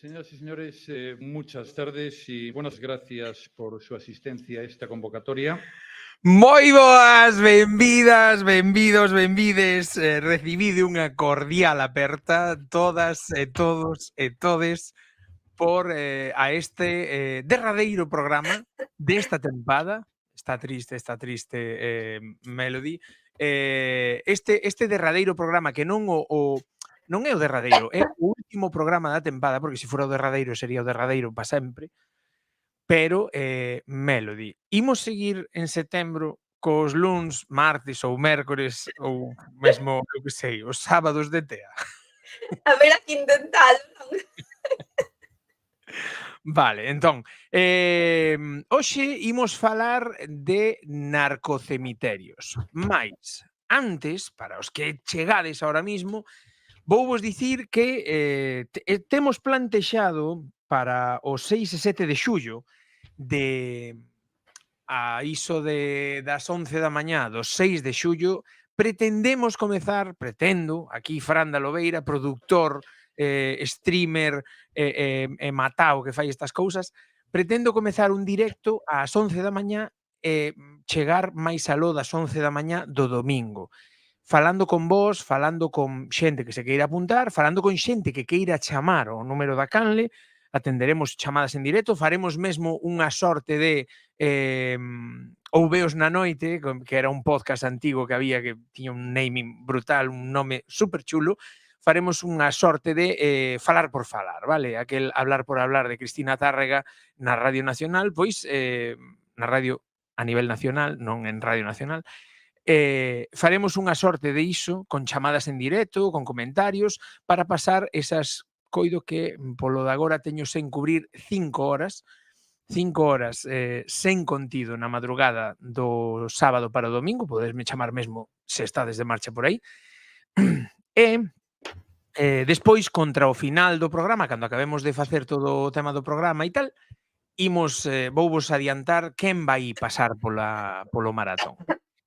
Señoras y señores, muchas tardes y buenas gracias por su asistencia a esta convocatoria. Moi boas, benvidas, benvidos, benvides, recibide unha cordial aperta todas e todos e todes por a este derradeiro programa desta tempada. Está triste Melody. Este derradeiro programa que non non é o derradeiro, é o último programa da tempada, porque se fora o derradeiro sería o derradeiro para sempre. Pero, Melody, imos seguir en setembro cos luns, martes ou mércores ou mesmo, eu que sei, os sábados de TEA? A ver, aquí intentalo, non? Vale, entón, hoxe imos falar de narcocemiterios. Mais, antes, para os que chegades ahora mismo, vouvos dicir que temos plantexado para os 6 e 7 de xullo de a iso das 11 da mañá do 6 de xullo, pretendo, aquí Fran da Lobeira, productor, streamer e matao que fai estas cousas, pretendo comezar un directo ás 11 da mañá e chegar máis aló das 11 da mañá do domingo. Falando con vos, falando con xente que se queira apuntar, falando con xente que queira chamar o número da canle, atenderemos chamadas en directo, faremos mesmo unha sorte de Ouveos na noite, que era un podcast antigo que había que tiña un naming brutal, un nome super chulo. Faremos unha sorte de falar por falar, vale? Aquel hablar por hablar de Cristina Tárrega na Radio Nacional, pois na radio a nivel nacional, non en Radio Nacional. Faremos unha sorte de iso con chamadas en directo, con comentarios, para pasar esas, coido que polo de agora teño sen cubrir 5 horas sen contido na madrugada do sábado para o domingo, podesme chamar mesmo se estades de marcha por aí. E despois, contra o final do programa, cando acabemos de facer todo o tema do programa e tal, vouvos adiantar quen vai pasar polo maratón.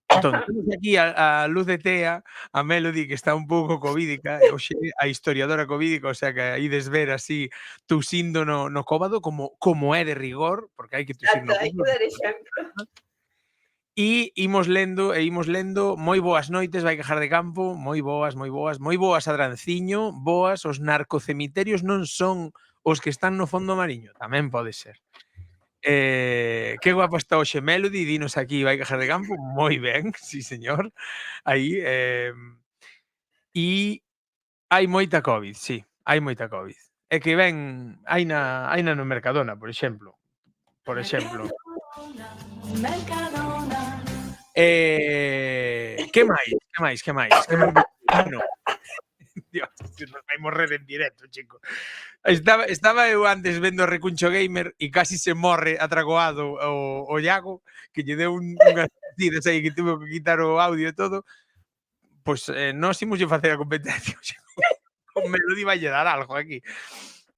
Entón, temos aquí a Luz de Tea, a Melody, que está un pouco covídica, e hoxe a historiadora covídica, o sea que aí desver así tusindo no cóbado, como é de rigor, porque hai que tusir no Hai que cóbado. dar exemplo. E imos lendo, moi boas noites, vai quejar de campo, moi boas, Adranciño, boas, os narcocemiterios non son os que están no fondo mariño, tamén pode ser. Que guapa está hoxe Melody, dinos aquí, vai quejar de campo, moi ben, sí señor, aí, e hai moita COVID, sí, hai moita COVID. É que ven, haina no Mercadona, por exemplo. Que máis? Bueno, Dios, nos vai morrer en directo, chico. Estaba eu antes vendo Recuncho Gamer e casi se morre atragoado o Iago, que lle deu unhas tiras aí que tuvo que quitar o audio e todo. Pois nós imos facer a competencia con Melody vai lle dar algo aquí.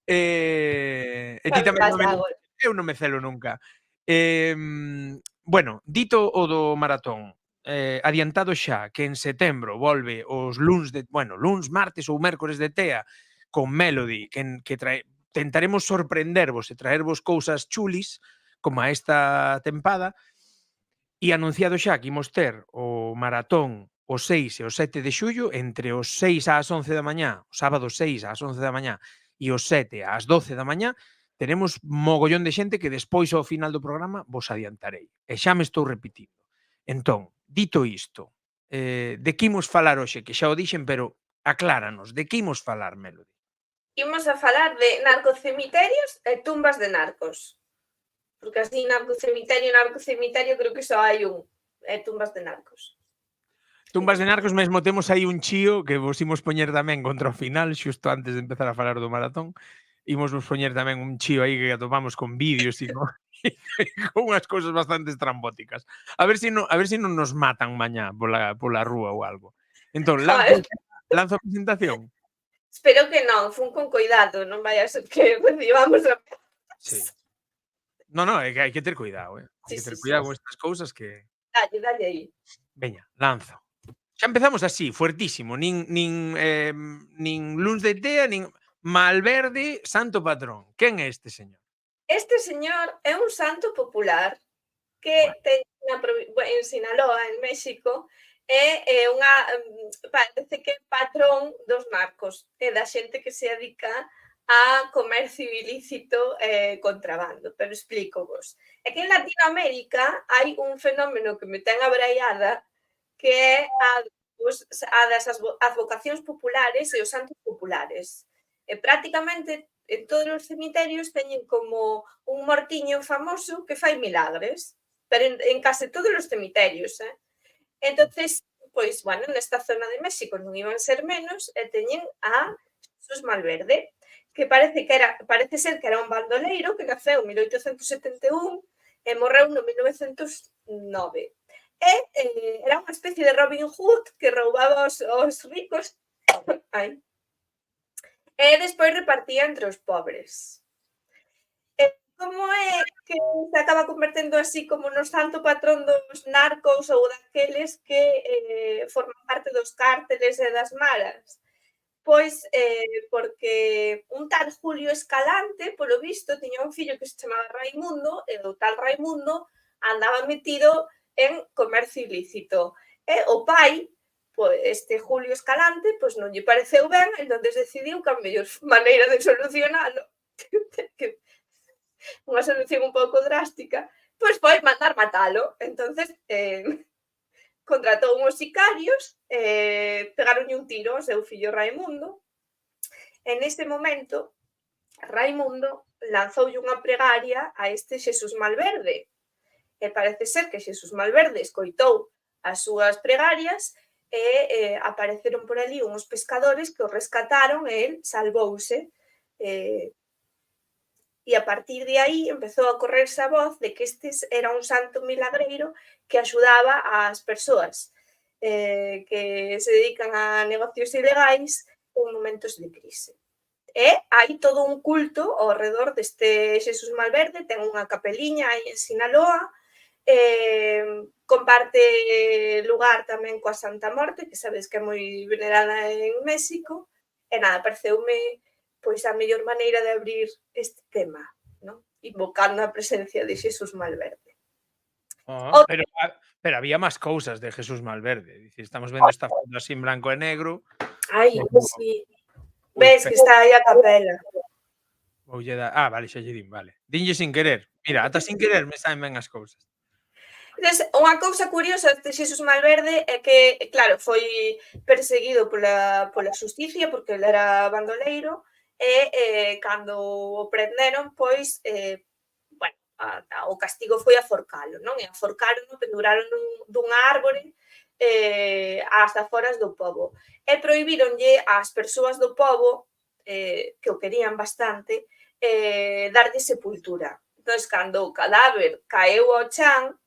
E ti tamén eu non me celo nunca. Bueno, dito o do maratón, adiantado xa que en setembro volve os luns, martes ou mércores de TEA con Melody, que tentaremos sorprendervos e traervos cousas chulis como a esta tempada, e anunciado xa que imos ter o maratón o 6 e o 7 de xullo, entre os 6 ás 11 da mañá, o sábado 6 ás 11 da mañá e os 7 ás 12 da mañá, teremos mogollón de xente que despois ao final do programa vos adiantarei. E xa me estou repetindo. Entón, dito isto, de que imos falar hoxe? Que xa o dixen, pero acláranos, de que imos falar, Melody? Imos a falar de narcocemiterios e tumbas de narcos. Porque así narcocemiterio, creo que só hai un. Tumbas de narcos. Tumbas de narcos, mesmo temos aí un chío que vos imos poñer tamén contra o final, xusto antes de empezar a falar do maratón. Imos vos poñer tamén un chío aí que atopamos con vídeos e con unhas cousas bastante estrambóticas. A ver se non nos matan mañá pola rúa ou algo. Entón, lanzo a presentación. Espero que non, fun con cuidado, non vai a ser que recibamos a... Sí. No, é que hai que ter cuidado, Hai que ter cuidado con estas cousas que... Dalle aí. Veña, lanzo. Xa empezamos así, fuertísimo, nin luns de TEA, nin... Malverde, santo patrón. Quen é este señor? Este señor é un santo popular que ten en Sinaloa, en México, é unha, parece que é patrón dos narcos e da xente que se dedica a comercio ilícito e contrabando, pero explícovos. É que en Latinoamérica hai un fenómeno que me ten abraiada que é a das advocacións populares e os santos populares. E prácticamente en todos os cemiterios teñen como un mortiño famoso que fai milagres, pero en case todos os cemiterios, Entonces, pois, bueno, nesta zona de México non iban ser menos e teñen a Jesús Malverde, que parece ser que era un bandoleiro que naceu en 1871 e morreu no 1909. E era unha especie de Robin Hood que roubaba os ricos e despois repartía entre os pobres. Como é que se acaba convertendo así como no santo patrón dos narcos ou daqueles que forman parte dos cárteles e das maras? Pois porque un tal Julio Escalante, polo visto, tiña un fillo que se chamaba Raimundo e o tal Raimundo andaba metido en comercio ilícito. E o pai, pois, este Julio Escalante, pois non lle pareceu ben, entón decidiu que a mellor maneira de solucionalo que unha solución un pouco drástica, pois foi mandar matalo. Entonces, contratou uns sicarios, pegaronlle un tiro ao seu fillo Raimundo. En ese momento, Raimundo lanzoulle unha pregaria a este Jesús Malverde. E parece ser que Jesús Malverde escoitou as súas pregarias e apareceron por ali uns pescadores que o rescataron e el salvouse. E a partir de aí empezou a correrse a voz de que este era un santo milagreiro que axudaba ás persoas que se dedican a negocios ilegais en momentos de crise. E hai todo un culto ao redor deste Jesús Malverde, ten unha capeliña aí en Sinaloa, comparte lugar tamén coa Santa Morte, que sabes que é moi venerada en México, e nada, pareceume pois a mellor maneira de abrir este tema, non? Invocando a presencia de Jesús Malverde. Pero había máis cousas de Jesús Malverde. Dice, estamos vendo esta foto así en blanco e negro. Ai, sí. Ves que está aí a capela. Vale, xa lle din, vale. Dinlle sin querer. Mira, ata sin querer me saen ben as cousas. Entón, unha cousa curiosa de Jesús Malverde é que, claro, foi perseguido pola xusticia porque ele era bandoleiro e cando o prenderon, pois, bueno, o castigo foi aforcalo, non? E aforcarono, penduraron dunha árbore ás aforas do pobo. E prohibíronlle ás persoas do pobo, que o querían bastante, darlle sepultura. Entón, cando o cadáver caeu ao chan,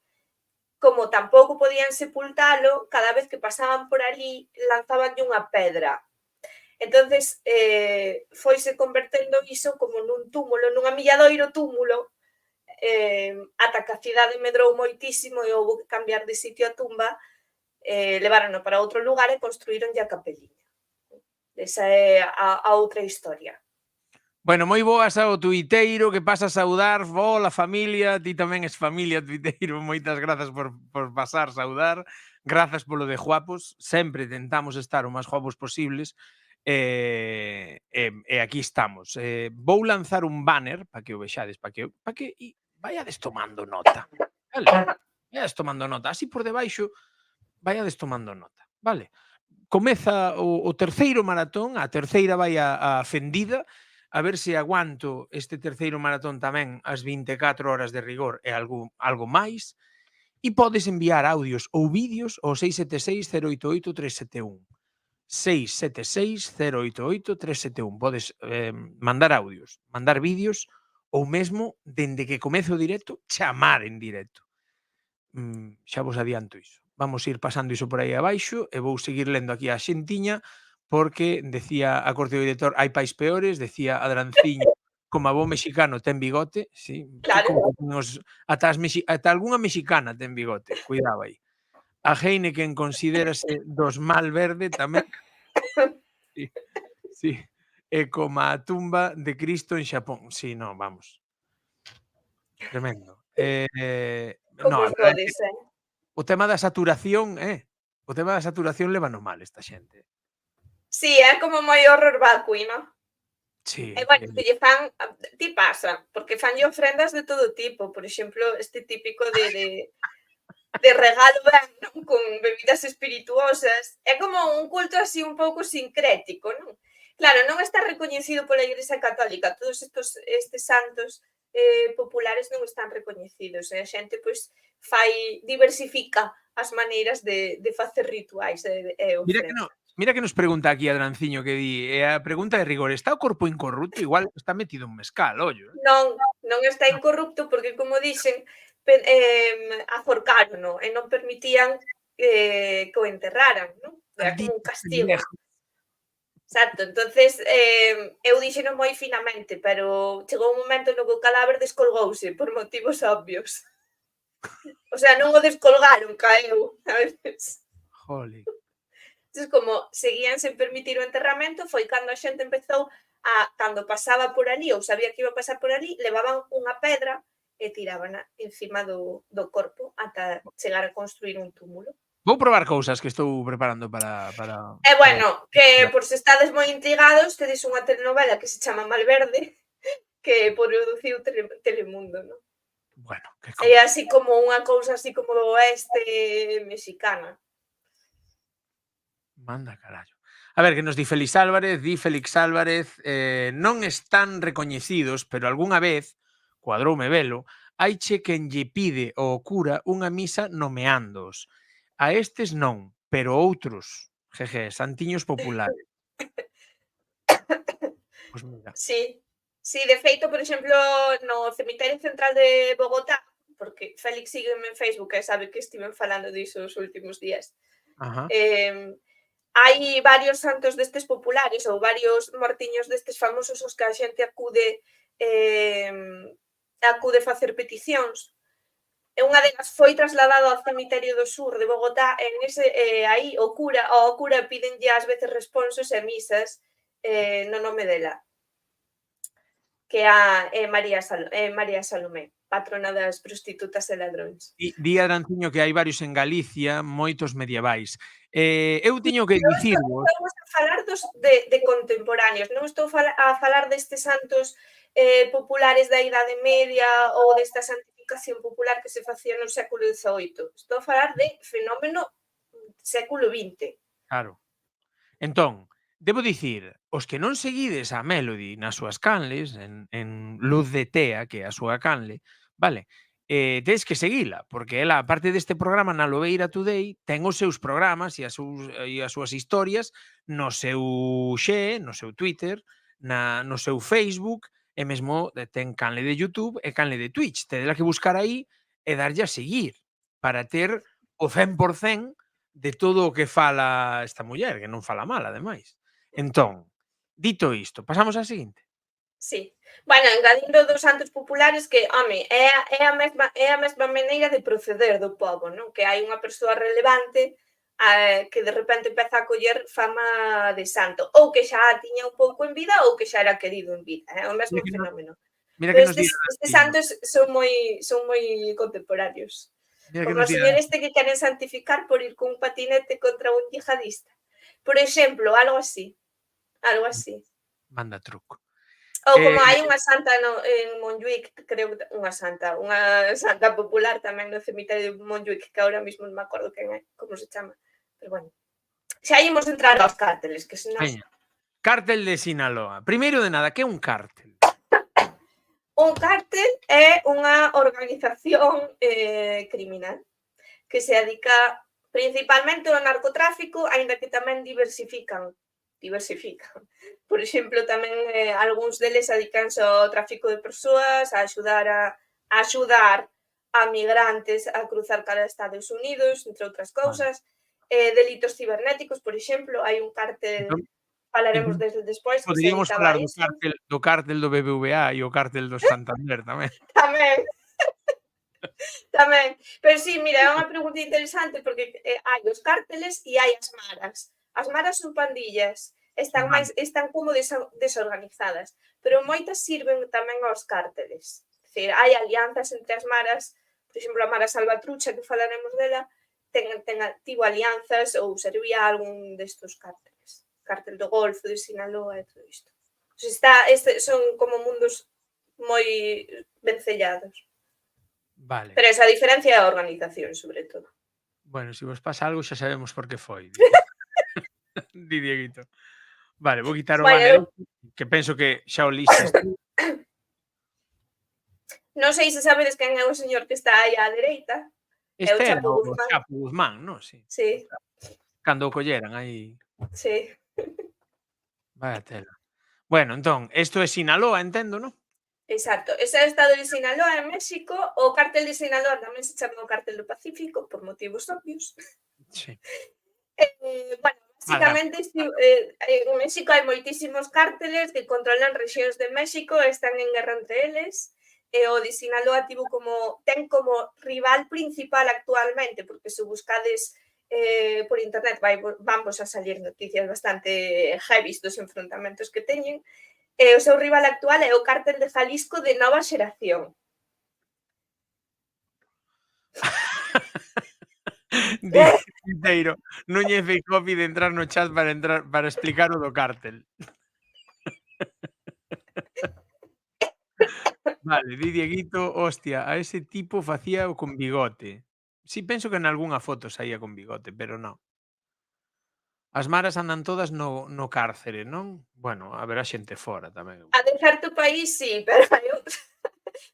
como tampouco podían sepultalo, cada vez que pasaban por ali lanzabanlle unha pedra. Entonces, foise convertendo iso como nun túmulo, nun amilladoiro túmulo, ata que a cidade medrou moitísimo e houve que cambiar de sitio a tumba, levárono para outro lugar e construíronlle a capeliña. Esa é a outra historia. Bueno, moi boas ao tuiteiro que pasa a saudar, la familia, ti tamén es familia tuiteiro, moitas grazas por pasar, saudar, grazas polo de guapos, sempre tentamos estar o máis guapos posibles, e aquí estamos. Vou lanzar un banner para que o vexades, para que vaiades tomando nota, vale? Vaiades tomando nota, así por debaixo, vaiades tomando nota, vale? Comeza o terceiro maratón, a terceira vai a fendida, a ver se aguanto este terceiro maratón tamén as 24 horas de rigor e algo máis, e podes enviar audios ou vídeos ao 676-088-371. 676-088-371. Podes mandar audios, mandar vídeos ou mesmo, dende que comece o directo, chamar en directo. Xa vos adianto iso. Vamos ir pasando iso por aí abaixo e vou seguir lendo aquí a xentiña porque decía a corte do director hai pais peores, decía Adranciño como a bo mexicano ten bigote, sí, claro. Ata algunha mexicana ten bigote, cuidado aí. A Heineken considérase dos Malverde tamén. Sí. é como a tumba de Cristo en Xapón. Sí, no, vamos. Tremendo. Como No, a os verdade é que bodes, o tema da saturación, o tema da saturación lévano mal esta xente. Sí, é como moi horror vacui, non? Sí, E bueno, que lle fan, ti pasa, porque fanlle ofrendas de todo tipo, por exemplo, este típico de regalo ben, non? Con bebidas espirituosas. É como un culto así un pouco sincrético, non? Claro, non está recoñecido pola Igrexa Católica, todos estes santos populares non están recoñecidos, e a xente pois diversifica as maneiras de facer rituais e ofrendas. Mira que nos pregunta aquí Adranciño que di, a pregunta de rigor, está o corpo incorrupto? Igual está metido un mezcal, ollo. Non está incorrupto porque, como dixen, aforcárono e non permitían que o enterraran, non? Era como un castigo. Exacto, entonces eu dixeno moi finamente, pero chegou un momento no que o cadáver descolgouse por motivos obvios. O sea, non o descolgaron, caeu, sabes? Jole. Entón, como seguían sen permitir o enterramento, foi cando a xente empezou cando pasaba por ali ou sabía que iba a pasar por ali, levaban unha pedra e tirábana encima do corpo ata chegar a construir un túmulo. Vou probar cousas que estou preparando para... E bueno, que por se estades moi intrigados, tedes unha telenovela que se chama Malverde, que produciu Telemundo, non? Bueno, que É así como unha cousa así como do oeste mexicana. Manda carallo. A ver, que nos di Félix Álvarez, non están recoñecidos, pero algunha vez, cuadroume velo, haiche quen lle pide ao cura unha misa nomeándoos. A estes non, pero outros, jeje, santiños populares. Pois mira. Sí, de feito, por exemplo, no cemiterio central de Bogotá, porque Félix sígueme en Facebook e sabe que estiven falando diso os últimos días. Ajá. Hai varios santos destes populares ou varios mortiños destes famosos aos que a xente acude facer peticións. E unha delas foi trasladado ao cemiterio do sur de Bogotá e aí ao cura pídenlle ás veces responsos e misas no nome dela, que é María Salomé, patrona das prostitutas e ladróns. Di Adranciño que hai varios en Galicia, moitos medievais. Eu teño que dicirvos... Estamos a falar de contemporáneos, non estou a falar destes santos populares da Idade Media ou desta santificación popular que se facía no século XVIII. Estou a falar de fenómeno século XX. Claro. Entón, debo dicir, os que non seguides a Melody nas súas canles, en Luz de Tea, que é a súa canle, vale, tedes que seguila, porque ela, aparte deste programa na Lobeira Today, ten os seus programas e as súas historias no seu no seu Twitter, no seu Facebook, e mesmo ten canle de YouTube e canle de Twitch. Tedela que buscar aí e darlle a seguir para ter o 100% de todo o que fala esta muller, que non fala mal, ademais. Entón, dito isto, pasamos á seguinte. Sí. Bueno, engadindo dos santos populares que, home, é a mesma maneira de proceder do pobo, non? Que hai unha persoa relevante que de repente empeza a coller fama de santo, ou que xa a tiña un pouco en vida ou que xa era querido en vida, o mesmo fenómeno. Mira que nos Estes santos son moi contemporáneos. Como o señor este que queren santificar por ir cun patinete contra un yihadista. Por exemplo, algo así. Algo así. Manda truco. Ou como hai unha santa en Montjuic, creo unha santa popular tamén no cemiterio de Montjuic, que agora mesmo non me acordo quen é, como se chama. Pero bueno, xa imos entrar aos cárteles, que senón... Cártel de Sinaloa. Primeiro de nada, que é un cártel? Un cártel é unha organización criminal que se dedica principalmente ao narcotráfico, aínda que tamén diversifican. Por exemplo, tamén algúns deles dedicanse ao tráfico de persoas, a axudar a migrantes a cruzar cara a Estados Unidos, entre outras cousas, delitos cibernéticos, por exemplo, hai un cártel, falaremos despois, que se dedicaba a iso. Poderíamos falar do cártel do BBVA e o cártel do Santander tamén. Tamén. Pero sí, mira, é unha pregunta interesante porque hai os cárteles e hai as maras. As maras son pandillas están como desorganizadas, pero moitas sirven tamén aos cárteles. É dicir, hai alianzas entre as maras, por exemplo, a Mara Salvatrucha, que falaremos dela, tivo alianzas ou servía a algún destos cárteles. Cártel do Golfo, de Sinaloa e todo isto. Son como mundos moi vencellados. Vale. Pero esa diferencia é a organización, sobre todo. Bueno, se vos pasa algo xa sabemos por que foi. Di Dieguito. Vale, vou quitar o banner, que penso que xa o listas tú. Non sei se sabedes quen é o señor que está aí á dereita. Este era Chapo o Guzmán. Chapo Guzmán, non? Sí. Sí, Cando o colleran aí. sí. Vaya tela. Bueno, entón, isto é Sinaloa, entendo, non? Exacto. Ese é o estado de Sinaloa, en México. O cártel de Sinaloa tamén se chama o cártel do Pacífico, por motivos obvios. Sí. Bueno, basicamente, en México hai moitísimos cárteles que controlan rexións de México, están en guerra entre eles. O de Sinaloa ten como rival principal actualmente, porque se buscades por internet vamos a salir noticias bastante heavy dos enfrontamentos que teñen. O seu rival actual é o cártel de Jalisco de Nova Xeración. Diceiro, Núñez Feijóo pide entrar no chat para explicar o do cártel. Vale, di Dieguito, hostia, a ese tipo facía o con bigote. Sí, penso que en algunha foto saía con bigote, pero non. As maras andan todas no cárcere, non? Bueno, haberá xente fora tamén. A de certo país, sí, pero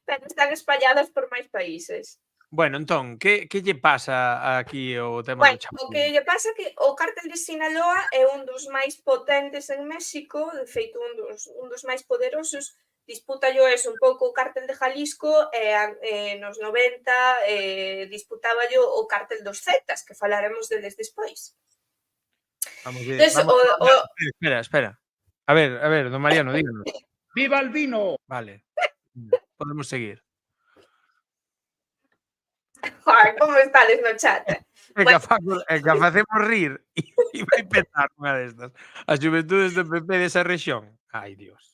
pero están espalladas por máis países. Bueno, entón, que lle pasa aquí o tema Bueno, do Chapo? o que lle pasa que o cártel de Sinaloa é un dos máis potentes en México, de feito un dos máis poderosos. Dispútallo un pouco o cártel de Jalisco e nos 90 disputáballo o cártel dos Zetas, que falaremos deles despois. Vamos ver. Espera. A ver, don Mariano, díganos. ¡Viva el vino! Vale. Podemos seguir. Joder, como estades no chat? É que a facemos rir e vai petar unha destas. As xuventudes do PP desa rexión. Ai, Dios.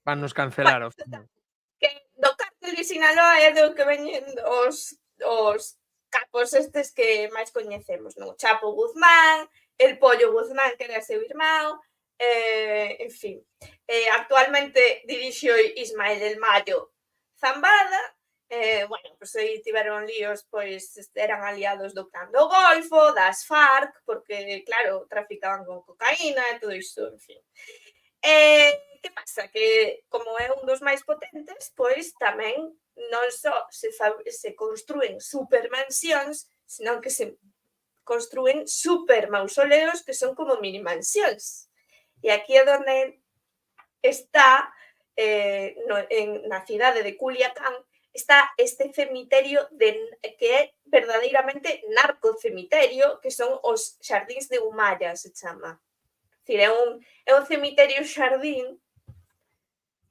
Van nos cancelar ao final. Que do cártel de Sinaloa é do que veñen os capos estes que máis coñecemos, non? O Chapo Guzmán, el Pollo Guzmán, que era seu irmão, en fin. Actualmente dirixo Ismael El Mayo Zambada. Bueno, pois aí tiveron líos, pois eran aliados do Clan do Golfo, das FARC, porque, claro, traficaban con cocaína e todo isto, en fin. Que pasa? Que como é un dos máis potentes, pois tamén non só se construen supermansións, senón que se construen supermausoleos que son como mini mansións. E aquí é onde está, na cidade de Culiacán, está este cemiterio que é verdadeiramente narcocemiterio, que son os xardíns de Humaya, se chama. É un cemiterio xardín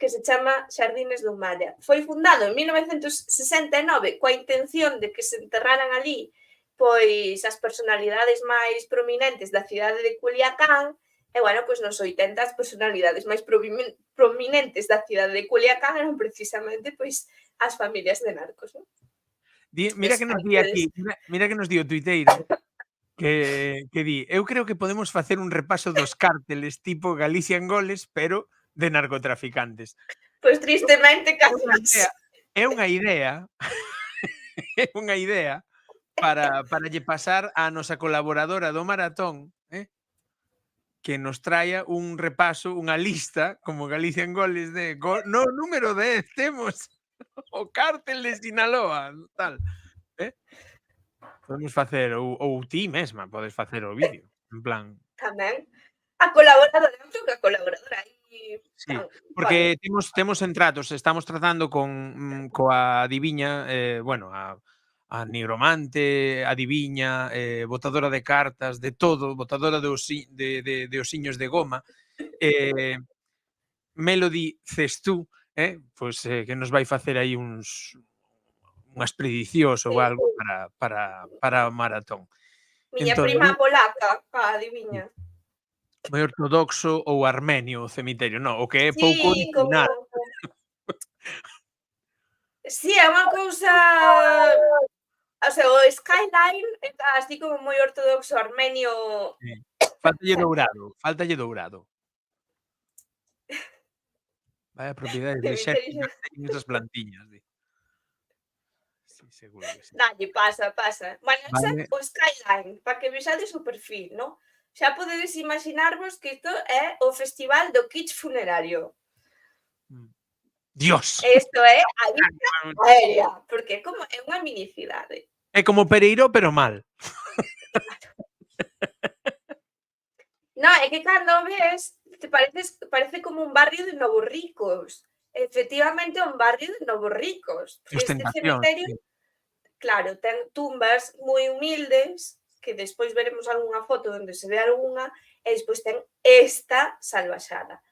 que se chama Xardines de Humaya. Foi fundado en 1969 coa intención de que se enterraran ali pois as personalidades máis prominentes da cidade de Culiacán. E, bueno, pois nos 80 as personalidades máis prominentes da cidade de Culiacán eran precisamente pois as familias de narcos, non? Mira que nos di aquí, mira que nos di o tuiteiro que di, eu creo que podemos facer un repaso dos cárteles tipo Galicia en goles, pero de narcotraficantes. Pois tristemente é unha idea é unha idea para lle pasar a nosa colaboradora do maratón, que nos traia un repaso, unha lista, como Galicia en goles de no número 10 temos o cártel de Sinaloa, tal. Podemos facer, ou ti mesma podes facer o vídeo, en plan. Tamén. A colaboradora, eu creo que a colaboradora aí. Sí, porque temos tratos, estamos tratando coa adiviña, bueno, a nigromante, adiviña, botadora de cartas, de todo, botadora de osiños de goma, Melody Cestú, pois que nos vai facer aí unhas predicións ou algo para o maratón. Miña prima polaca, a adiviña. moi ortodoxo ou armenio o cemiterio, non, o que é pouco Sí, original. Sí, é unha cousa... O sea, o skyline está así como moi ortodoxo armenio. Sí. Fáltalle dourado. Vaya propiedades Cemiterio. desérticas teñen esas plantiñas, di. Sí, seguro que sí. Dalle, pasa. Bueno, ese Vale. o skyline, para que vexades o perfil, non? Xa podedes imaginarvos que isto é o festival do kitsch funerario. Dios! Isto é a vista aérea, porque é unha minicidade. É como Pereiró, pero mal. Non, é que cando ves, parece como un barrio de novos ricos. Efectivamente, é un barrio de novos ricos. Este Ostentación, cemiterio, sí. claro, ten tumbas moi humildes, que despois veremos algunha foto onde se ve algunha, e despois ten esta salvaxada.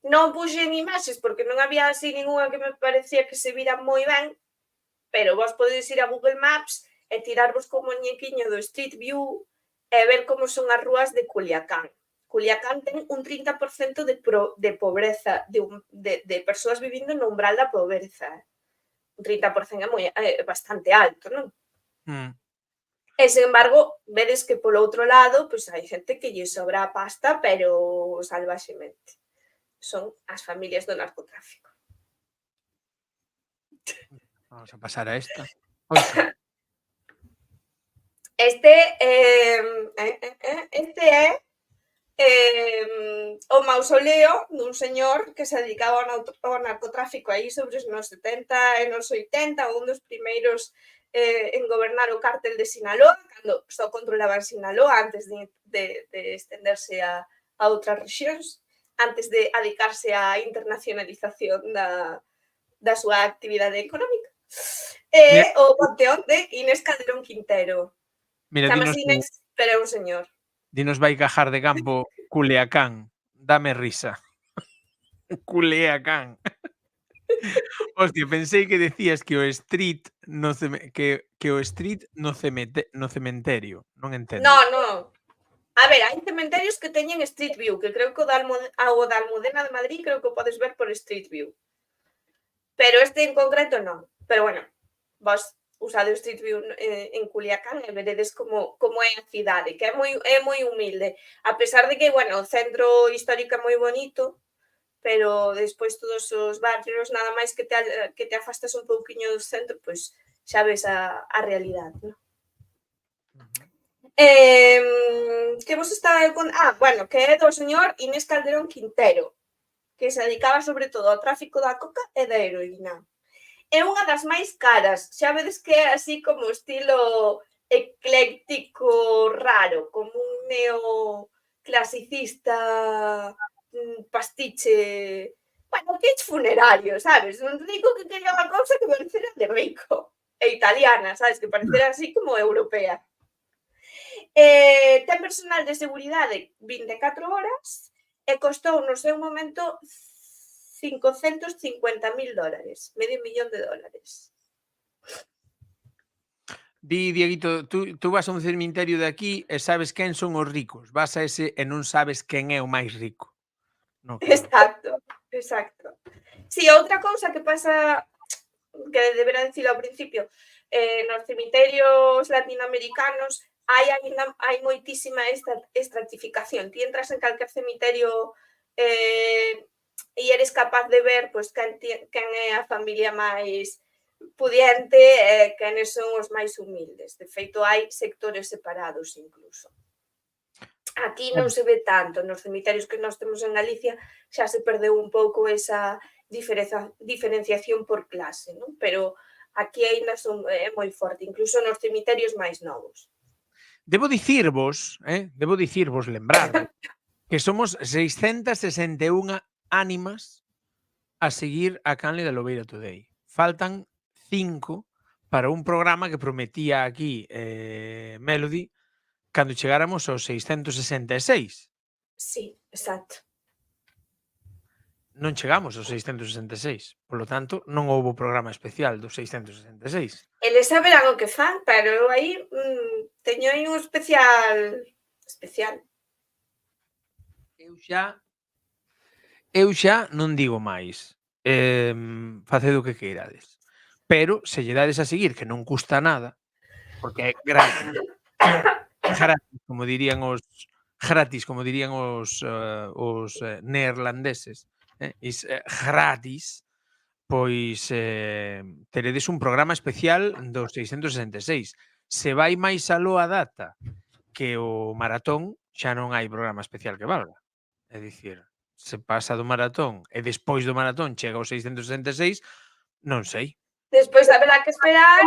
Non puxen imaxes porque non había así ninguna que me parecía que se vira moi ben, pero vos podedes ir a Google Maps e tirarvos como muñequiño do Street View e ver como son as rúas de Culiacán. Culiacán ten un 30% de pobreza, de persoas vivindo no umbral da pobreza. Un 30% é bastante alto, non? E, sen embargo, vedes que polo outro lado, pois hai xente que lle sobra a pasta, pero salvaxemente. Son as familias do narcotráfico. Vamos a pasar a esta. Este é o mausoleo dun señor que se dedicaba ao narcotráfico aí sobre os nos 70 e nos 80, un dos primeiros en gobernar o cártel de Sinaloa, cando só controlaban Sinaloa antes de estenderse a outras rexións, antes de adicarse á internacionalización da súa actividade económica. É o panteón de Inés Calderón Quintero. Chamase Inés, pero é un señor. Dinos vai cajar de campo Culiacán. Dame risa. Culiacán. Hostia, pensei que decías que o street no cementerio. Non entendo. Non. A ver, hai cementerios que teñen Street View, que creo que o da Almudena de Madrid creo que o podes ver por Street View. Pero este en concreto non. Pero bueno, vos usade o Street View en Culiacán e veredes como é a cidade, que é moi humilde. A pesar de que, bueno, o centro histórico é moi bonito, pero despois todos os barrios, nada máis que te afastas un pouquiño do centro, pois xa ves a realidade, non? Que vos estaba con... bueno, que é do señor Inés Calderón Quintero, que se dedicaba sobre todo ao tráfico da coca e da heroína. É unha das máis caras, xa vedes que é así como estilo ecléctico raro, como un neoclasicista pastiche, bueno, kitsch funerario, sabes? Un rico que quería unha cousa que parecera de rico, e italiana, sabes? Que parecera así como europea. Ten personal de seguridade 24 horas e costou no seu momento $550.000, $500.000. Di, Dieguito, tú vas a un cemiterio de aquí e sabes quen son os ricos. Vas a ese e non sabes quen é o máis rico. No, claro. Exacto. Si, outra cousa que pasa, que debera dicilo ao principio, nos cemiterios latinoamericanos hai moitísima estratificación. Ti entras en calquer cemiterio e eres capaz de ver pois quen é a familia máis pudiente e quenes son os máis humildes. De feito, hai sectores separados incluso. Aquí non se ve tanto, nos cemiterios que nós temos en Galicia xa se perdeu un pouco esa diferenciación por clase, non? Pero aquí aínda é moi forte, incluso nos cemiterios máis novos. Debo dicirvos, lembrarvos, que somos 661 ánimas a seguir a Canle da Lobeira Today. Faltan 5 para un programa que prometía aquí Melody cando chegáramos aos 666. Sí, exacto. Non chegamos aos 666. Polo tanto, non houbo programa especial dos 666. Eles saberán o que fan, pero eu aí teño aí un especial. Eu xa non digo máis. Faced o que queirades. Pero se lle dades a seguir, que non custa nada, porque é gratis. Gratis, como dirían os neerlandeses, is gratis, pois teredes un programa especial do 666. Se vai máis aló a data que o maratón, xa non hai programa especial que valga. É dicir, se pasa do maratón e despois do maratón chega ao 666, non sei. Despois haberá que esperar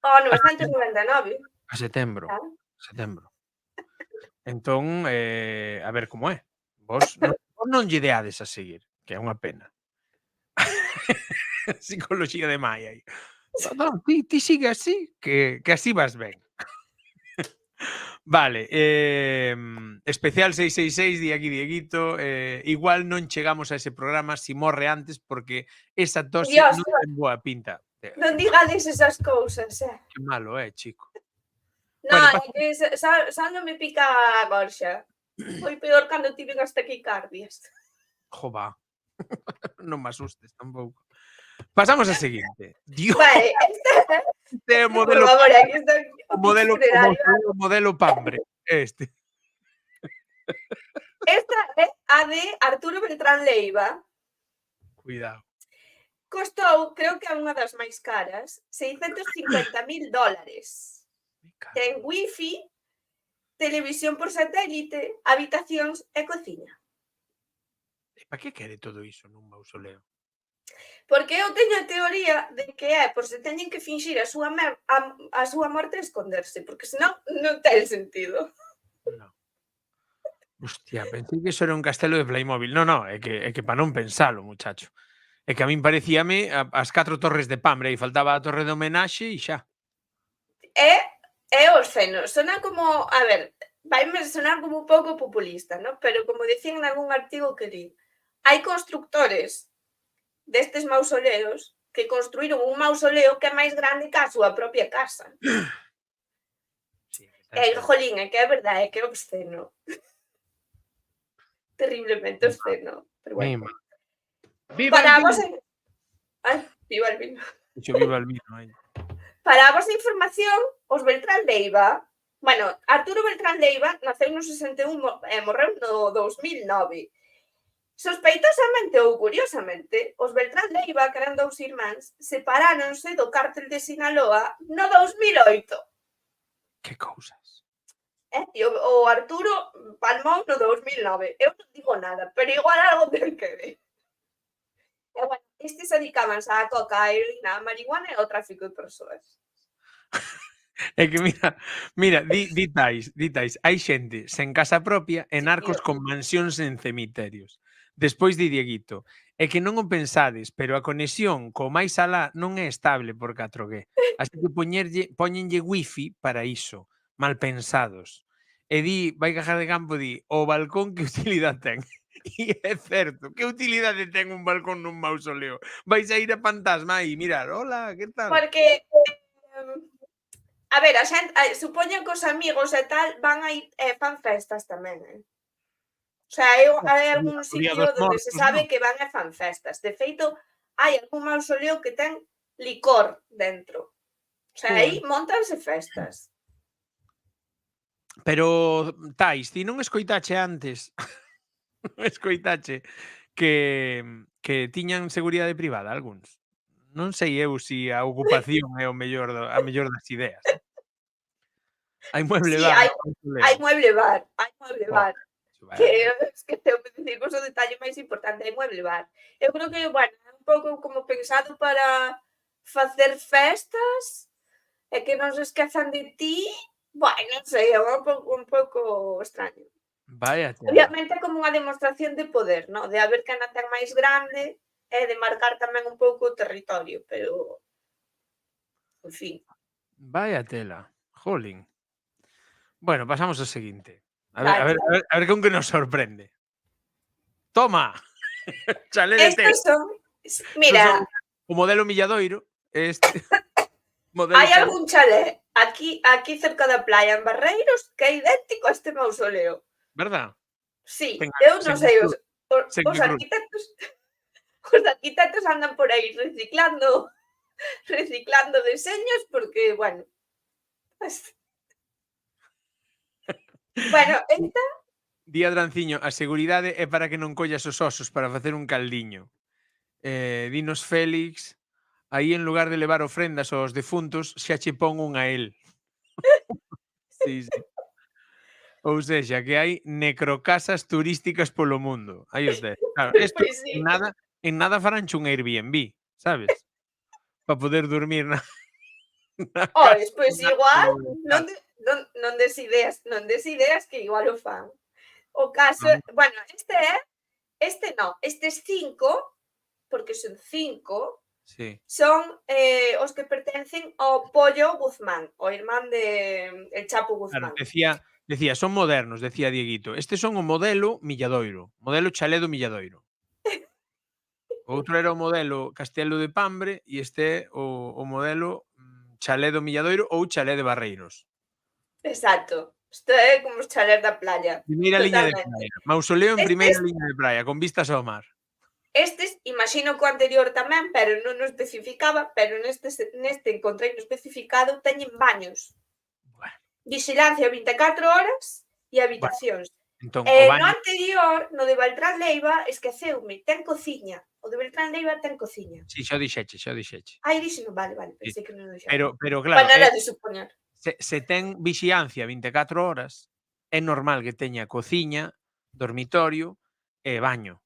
ao 999. A setembro. Claro. Setembro. Entón, a ver como é. Vos non lle deades a seguir, que é unha pena. Psicoloxía de Maya aí. Non, ti sigue así, que así vas ben. Vale, especial 666, di aquí Dieguito, igual non chegamos a ese programa si morre antes porque esa tose Dios, non ten boa pinta. Non digades esas cousas, Que malo chico. Non, Bueno, é que xa non me pica a gorxa. Foi peor cando tiven as taquicardias. Jova. Non me asustes tampouco. Pasamos a seguinte. Dios, Vale, este é o por modelo, favor, aquí está o modelo Pambre. Este. Esta é a de Arturo Beltrán Leiva. Cuidado. Costou, creo que é unha das máis caras, $650,000. Ten wifi, televisión por satélite, habitacións e cociña. E para que quere todo iso nun mausoleo? Porque eu teño a teoría de que é por se teñen que finxir a súa morte e esconderse, porque senón non ten sentido. No. Hostia, pensei que iso era un castelo de Playmobil. No, é que para non pensalo, muchacho. É que a min parecíame as 4 torres de Pambre e faltaba a torre de homenaxe e xa. É obsceno, sona como, a ver, vaime sonar como un pouco populista, ¿no? Pero como dicían en algún artigo que li, hai constructores destes mausoleos que construíron un mausoleo que é máis grande que a súa propia casa. Sí, Jolín, é que é verdade, é que é obsceno. Terriblemente obsceno. Pero bueno. ¡Viva Para el vos... vino! Ai, viva el vino. Viva el vino aí. Para a vosa información, os Beltrán Leiva, bueno, Arturo Beltrán Leiva naceu no 61 e morreu no 2009. Sospeitosamente ou curiosamente, os Beltrán Leiva, que eran 2 irmáns, separáronse do cártel de Sinaloa no 2008. Que cousas. E o Arturo palmou no 2009. Eu non digo nada, pero igual algo ten que ver. E bueno, estes dedicábanse á coca, a heroína, a marihuana e ao tráfico de persoas. É que mira, ditais, hai xente sen casa propia e narcos con mansións en cemiterios. Despois di Dieguito, é que non o pensades, pero a conexión co máis alá non é estable por 4G. Así que poñenlle wifi para iso, mal pensados. E vai cajar de campo, o balcón que utilidade ten. E é certo, que utilidade ten un balcón nun mausoleo? Vais a ir a fantasma aí, mirar, hola, que tal? Porque, a ver, a xente, supoño que os amigos e tal van a ir e fan festas tamén, O sea, hai algún sitio onde se sabe que van e fan festas. De feito, hai algún mausoleo que ten licor dentro. O sea, aí montanse festas. Pero, Tais, ti non escoitache antes que tiñan seguridade privada algúns? Non sei eu se a ocupación é a mellor das ideas. Hai mueble bar. Hai mueble bar. Que te vou dicir o detalle máis importante, hai mueble bar. Eu creo que, bueno, é un pouco como pensado para facer festas e que non se esquezan de ti. Bueno, non sei, é un pouco extraño. Vaya. Obviamente é como unha demostración de poder, ¿no? De haber quen a ten máis grande e de marcar tamén un pouco o territorio, pero en fin. Vaya tela, jolín. Bueno, pasamos ao seguinte. A ver con que nos sorprende. Toma. Chalé de té. Estos son, mira, o modelo Milladoiro, hai algún chalé aquí cerca da playa en Barreiros que é idéntico a este mausoleo. ¿Verdad? Sí, Sen eu non sen sei, cruz, sen os cruz. arquitectos andan por aí reciclando deseños porque, bueno, pues, bueno, esta Di Adranciño, a seguridade é para que non collas os osos para facer un caldiño. Dinos Félix, aí en lugar de levar ofrendas aos defuntos, xa che pon un a él. Sí, sí. Ou sexa, que hai necrocasas turísticas polo mundo. Aí os tes. Claro, isto pois sí. en nada faranche un Airbnb, sabes? Para poder dormir na casa Ois, pois dunha igual non, comunidade. non des ideas que igual o fan. O caso, bueno, estes 5, porque son 5, Sí. son os que pertencen ao Pollo Guzmán, o irmán de el Chapo Claro, Guzmán. decía, son modernos, decía Dieguito. Estes son o modelo Milladoiro, modelo Chalé do Milladoiro. O outro era o modelo Castelo de Pambre e este é o modelo Chalé do Milladoiro ou Chalé de Barreiros. Exacto. Isto é como os chalés da playa. Primeira liña de Totalmente. praia. Mausoleo en Estes, primeira liña de praia, con vistas ao mar. imagino que o anterior tamén, pero non o especificaba, pero neste encontrei no especificado, teñen baños. Bueno, Vigilancia 24 horas e habitacións. entón, o No baño, anterior, no de Beltrán Leiva, esqueceume, ten cociña. O de Beltrán Leiva ten cociña. si, xa o dixeche. Ai, dixeno, vale, Sí. pensei que non o dixera. Pero claro, Bueno, era de supoñer. se ten vixiancia 24 horas, é normal que teña cociña, dormitorio e baño.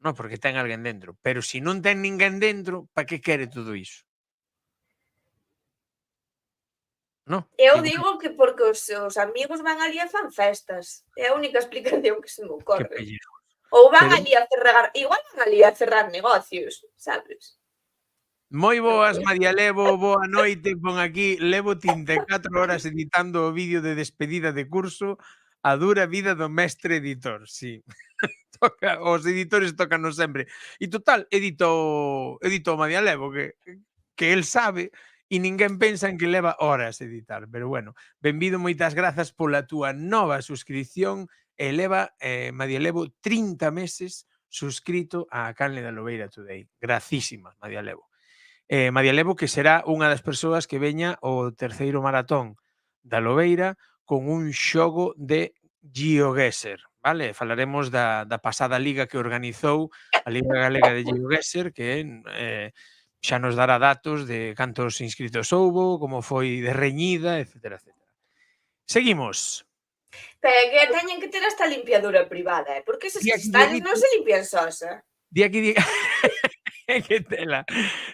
Non, porque ten alguén dentro. Pero se non ten ninguén dentro, pa que quere todo iso? No, Eu igual digo que porque os amigos van ali e fan festas. É a única explicación que se me que ocorre. pellejo. Ou van Pero- ali a cerrar, igual van ali a cerrar negocios, sabes? Moi boas, María Levo, boa noite. Pon aquí, levo 34 horas editando o vídeo de despedida de curso, a dura vida do mestre editor. Sí. Os editores tocanos sempre. E total, edito María Levo, que el sabe e ninguén pensa en que leva horas editar. Pero bueno, benvido, moitas grazas pola túa nova suscripción e leva María Levo 30 meses suscrito á canle da Lobeira Today. Gracísimas, María Levo. María Levo, que será unha das persoas que veña o terceiro maratón da Lobeira con un xogo de GeoGuessr, vale? Falaremos da pasada liga que organizou a Liga Galega de GeoGuessr, que xa nos dará datos de cantos inscritos houbo, como foi de reñida, etcétera, etcétera. Seguimos. Pero que teñen que ter esta limpiadura privada, porque eses Di aquí cristales non Dieguito, se limpian sós, di aquí que tela.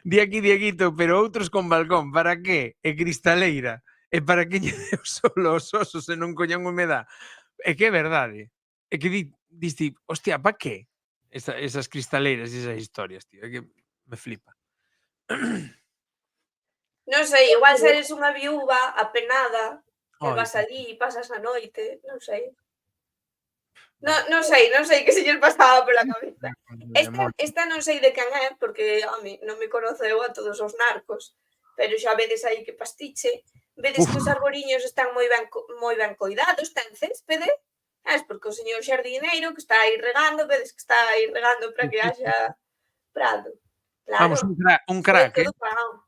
Di aquí Dieguito, pero outros con balcón, para que? E cristaleira. E para que lle deu solo os osos e non coñan humedad? É que é verdade. É que diste, hostia, pa que? Esas cristaleiras e esas historias, tío. É que me flipa. Non sei, igual se eres unha viúva apenada, e Ai, vas ali e pasas a noite, non sei. Non sei que se lles pasaba pola cabeza. Esta non sei de quen é, porque, home, non me conoceu a todos os narcos, pero xa vedes aí que pastiche, vedes que os arboriños están moi ben coidados, ten céspede, porque o señor xardineiro que está aí regando, vedes que está aí regando para que haxa prado. Claro. Vamos, un crack, todo pagado.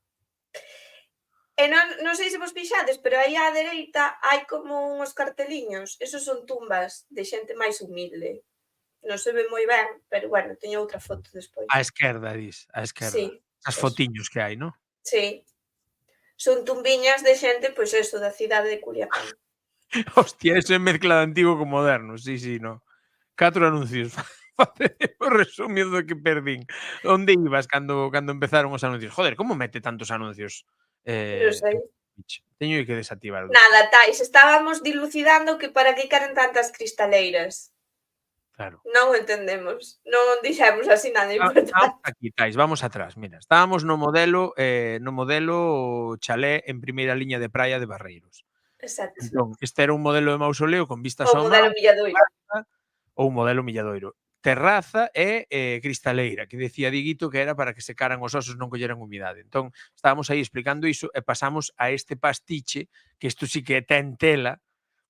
E non sei se vos fixades, pero aí á dereita hai como uns carteliños, esos son tumbas de xente máis humilde. Non se ve moi ben, pero bueno, teño outra foto despois. a esquerda, dis, a esquerda. Sí, As eso. fotiños que hai, non? Sí. Son tumbiñas de xente, pois eso, da cidade de Culiacán. Hostia, eso é mezcla de antigo con moderno, sí, no. 4 anuncios. Facemos resumido do que perdín. Onde ibas cando empezaron os anuncios? Joder, como mete tantos anuncios? Non sei. Teño que desactivar. Nada, Tais, estábamos dilucidando que para que queren tantas cristaleiras. Claro. Non o entendemos. Non dixemos así nada importante. Aquí, Tais, vamos atrás. Mira, estábamos no modelo chalé en primeira liña de praia de Barreiros. Exacto. Entón, este era un modelo de mausoleo con vistas O ao mar, modelo Milladoiro. ou modelo Milladoiro. Terraza e cristaleira, que decía Diguito que era para que secaran os osos non colleran humidade. Entón, estábamos aí explicando iso e pasamos a este pastiche, que isto sí que ten tela,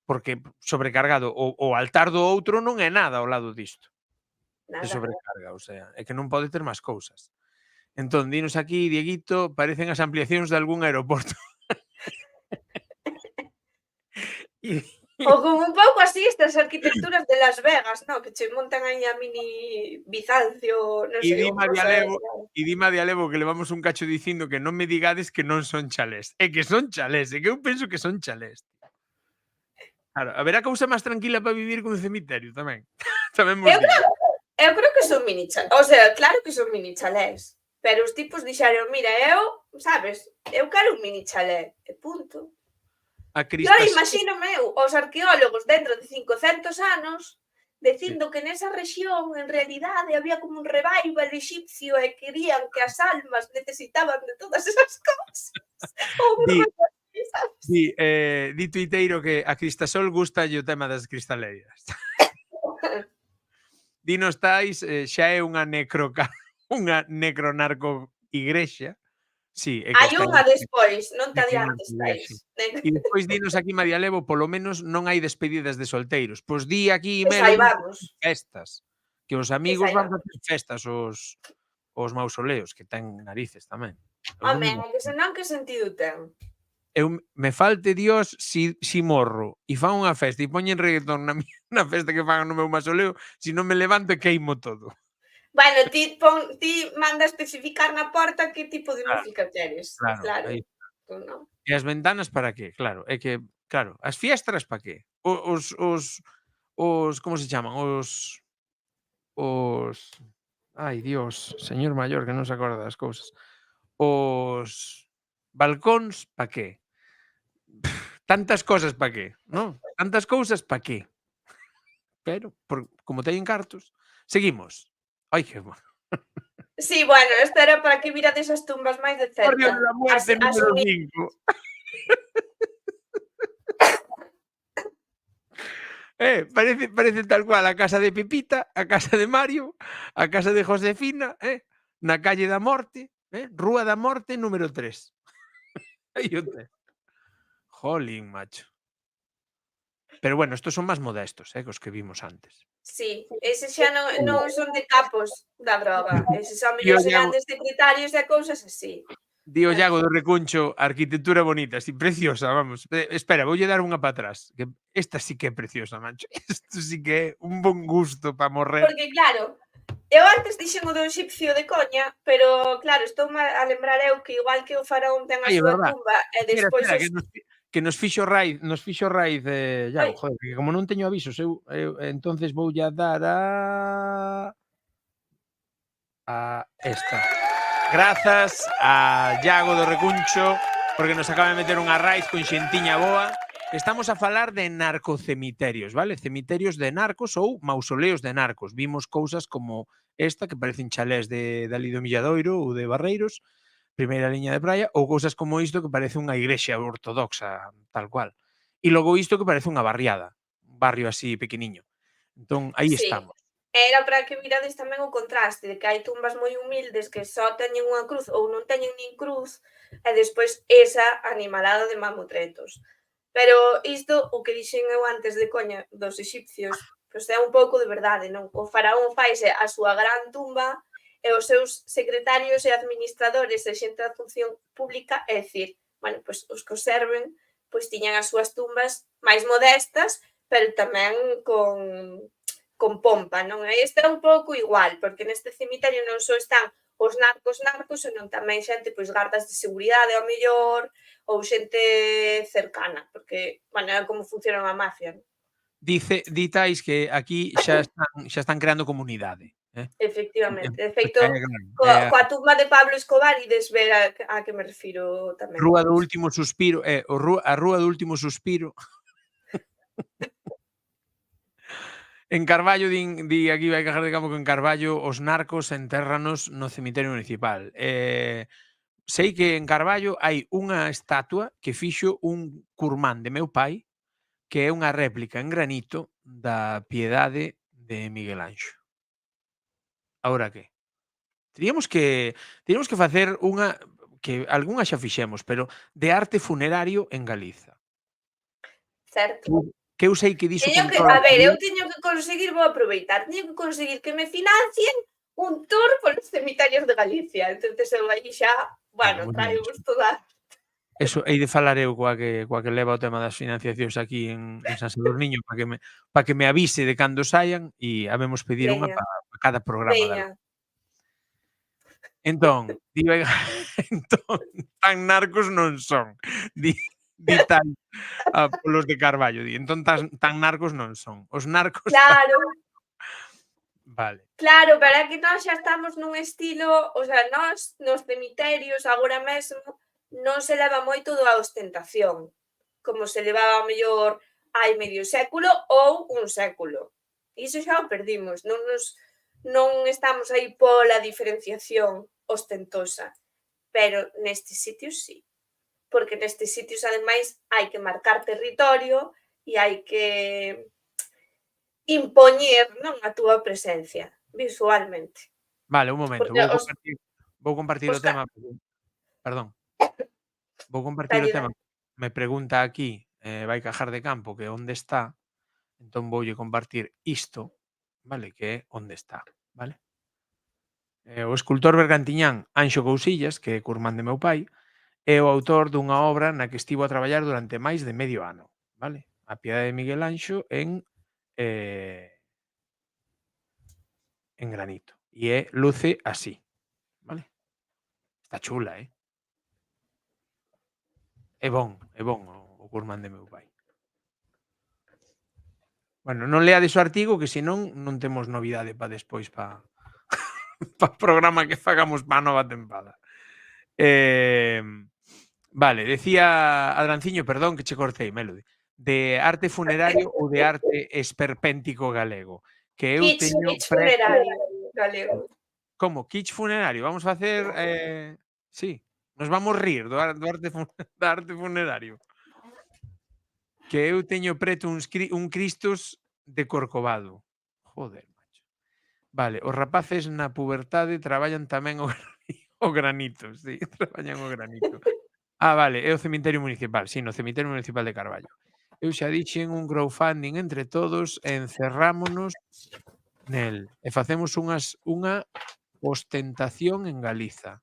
porque sobrecargado o altar do outro non é nada ao lado disto de Nada. sobrecarga, o sea, é que non pode ter máis cousas. Entón, dinos aquí, Dieguito, parecen as ampliacións de algún aeroporto. E Ou como un pouco así estas arquitecturas de Las Vegas, no? Que che montan aí a mini Bizancio, non sei, dime a cosa Dialevo que levamos un cacho dicindo que non me digades que non son chalés. É que son chalés, é que eu penso que son chalés. Claro, haberá cousa máis tranquila para vivir que un cemiterio tamén. Tamén vos digo. Eu creo que son mini chalés. O sea, claro que son mini chalés. Pero os tipos dixeron, mira, eu, sabes, eu quero un mini chalé. E punto. A Eu Cristas imagínome os arqueólogos dentro de 500 anos dicindo que nesa rexión en realidade había como un revival egipcio e querían que as almas necesitaban de todas esas cousas. Ou un Di- rollo así, sabes? di tuiteiro que a Cristasol gusta o tema das cristaleiras. Dinos tais, xa é unha unha necronarco igrexa. Sí, é que Hai está unha despois, non te necronarco adiantes, igrexa. tais. E despois dinos aquí, María Levo, polo menos non hai despedidas de solteiros. Pois di aquí, Que Melody, saibamos. festas. Que os amigos van saibamos. facer festas os mausoleos, que ten narices tamén. Home, que senón que sentido ten? Eu me falte Dios si morro e fan unha festa e poñen reggaetón na festa que fagan no meu mausoleo, si non me levanto e queimo todo. Bueno, ti manda especificar na porta que tipo de música queres. Claro. Aí. Tú non. E as ventanas para qué? Claro, é que, claro, as fiestras para qué? Os como se chaman? Os ai, Dios, señor maior que non se acorda das cousas. Os balcóns para qué? Tantas cosas para qué, non? Tantas cousas para qué? Pero, como teñen cartos, seguimos. Ai, que bueno. Sí, bueno, isto era para que virades as tumbas máis de cerca. Barrio de la Muerte número 5. Parece tal cual a casa de Pepita, a casa de Mario, a casa de Josefina, na calle da Morte, Rúa da Morte número 3. Aí o tes. Jolín, macho. Pero bueno, estos son máis modestos, que os que vimos antes. Sí, eses xa non son de capos da droga. Eses son Yo mellor serán llamo- de secretarios e cousas así. Dio Iago do Recuncho, arquitectura bonita, sí, preciosa, vamos. Espera, voulle dar unha para atrás, que esta sí que é preciosa, macho. Isto sí que é un bon gusto para morrer. Porque claro, eu antes dixen o do exipcio de coña, pero claro, estou a lembrar eu que igual que o faraón ten a Ai, é súa verdad. tumba e despois Espera, os... que nos fixo raíz, Iago, Ai. joder, que como non teño avisos, eu entonces voulle a dar a esta. Grazas a Iago do Recuncho, porque nos acaba de meter unha raíz con xentiña boa. Estamos a falar de narcocemiterios, vale? Cemiterios de narcos ou mausoleos de narcos. Vimos cousas como esta, que parecen chalés de ali do Milladoiro ou de Barreiros, primeira liña de praia, ou cousas como isto que parece unha igrexa ortodoxa, tal cual. E logo isto que parece unha barriada, un barrio así pequeniño. Entón, aí Sí. estamos. Era para que mirades tamén o contraste de que hai tumbas moi humildes que só teñen unha cruz ou non teñen nin cruz e despois esa animalada de mamotretos. Pero isto, o que dixen eu antes de coña dos exipcios, pois é un pouco de verdade, non? O faraón faise a súa gran tumba e os seus secretarios e administradores e xente da función pública, é dicir, bueno, pois os que os serven, pois tiñan as súas tumbas máis modestas, pero tamén con pompa, non? E isto é un pouco igual, porque neste cemiterio non só están os narcos, senón tamén xente, pois, gardas de seguridade, ao mellor, ou xente cercana, porque, bueno, é como funciona a mafia, non? Ditais que aquí xa están creando comunidade. Efectivamente. De feito, Claro, coa tumba de Pablo Escobar ides ver a que me refiro tamén. Rúa do Último Suspiro, a Rúa do Último Suspiro. En Carballo, di aquí vai cajar de campo que en Carballo os narcos entérranos no cemiterio municipal. Sei que en Carballo hai unha estatua que fixo un curmán de meu pai, que é unha réplica en granito da Piedade de Miguel Anxo. Ahora que? Teríamos que facer unha, que algunha xa fixemos, pero de arte funerario en Galiza. Certo. que eu sei que diso Teño que, controla. a ver, eu teño que conseguir, vou aproveitar, teño que conseguir que me financien un tour polos cemitarios de Galicia. Entonces eu aí xa, bueno, moi ben, traemos toda... eso hei de falar eu coa que leva o tema das financiacións aquí en San Sadurniño para que me avise de cando saian e habemos pedir unha Veña, para cada programa da. veña. Entón, entón, tan narcos non son. Di tal polos de Carballo, di. Entón tan narcos non son. Os narcos Claro, vale. claro, pero é que nós xa estamos nun estilo, o sea, nós nos cemiterios agora mesmo non se leva moito da ostentación, como se levaba mellor hai medio século ou un século. Iso xa o perdimos, non estamos aí pola diferenciación ostentosa, pero nestes sitios sí, porque nestes sitios ademais hai que marcar territorio e hai que impoñer, non, a túa presencia visualmente. Vale, un momento, Porque vou compartir o os tema. Perdón. Vou compartir o Dale, tema. dale. Me pregunta aquí, vai Cajar de Campo, que onde está. Entón voulle compartir isto, vale, que é onde está, vale? O escultor bergantiñán Anxo Cousillas, que é curmán de meu pai, é o autor dunha obra na que estivo a traballar durante máis de medio ano, vale? A Piedade de Miguel Anxo en granito. E luce así, vale? Está chula, É bon o curmán de meu pai. Bueno, non leades o artigo que senón non temos novidade para despois para programa que fagamos para a nova tempada. Vale, decía Adranciño, perdón que che cortei, Melody, de arte funerario ou de arte esperpéntico galego, que eu teño Kitsch funerario galego. Como? Kitsch funerario? Vamos facer sí, nos vamos rir do arte funerario. Que eu teño preto un Cristos de Corcovado. Joder, macho. Vale, os rapaces na pubertade traballan tamén o granito, sí, traballan o granito. Vale, é o cemiterio municipal, sí, no cemiterio municipal de Carballo. Eu xa dixen un crowdfunding entre todos e encerrámonos nel e facemos unha ostentación en Galiza.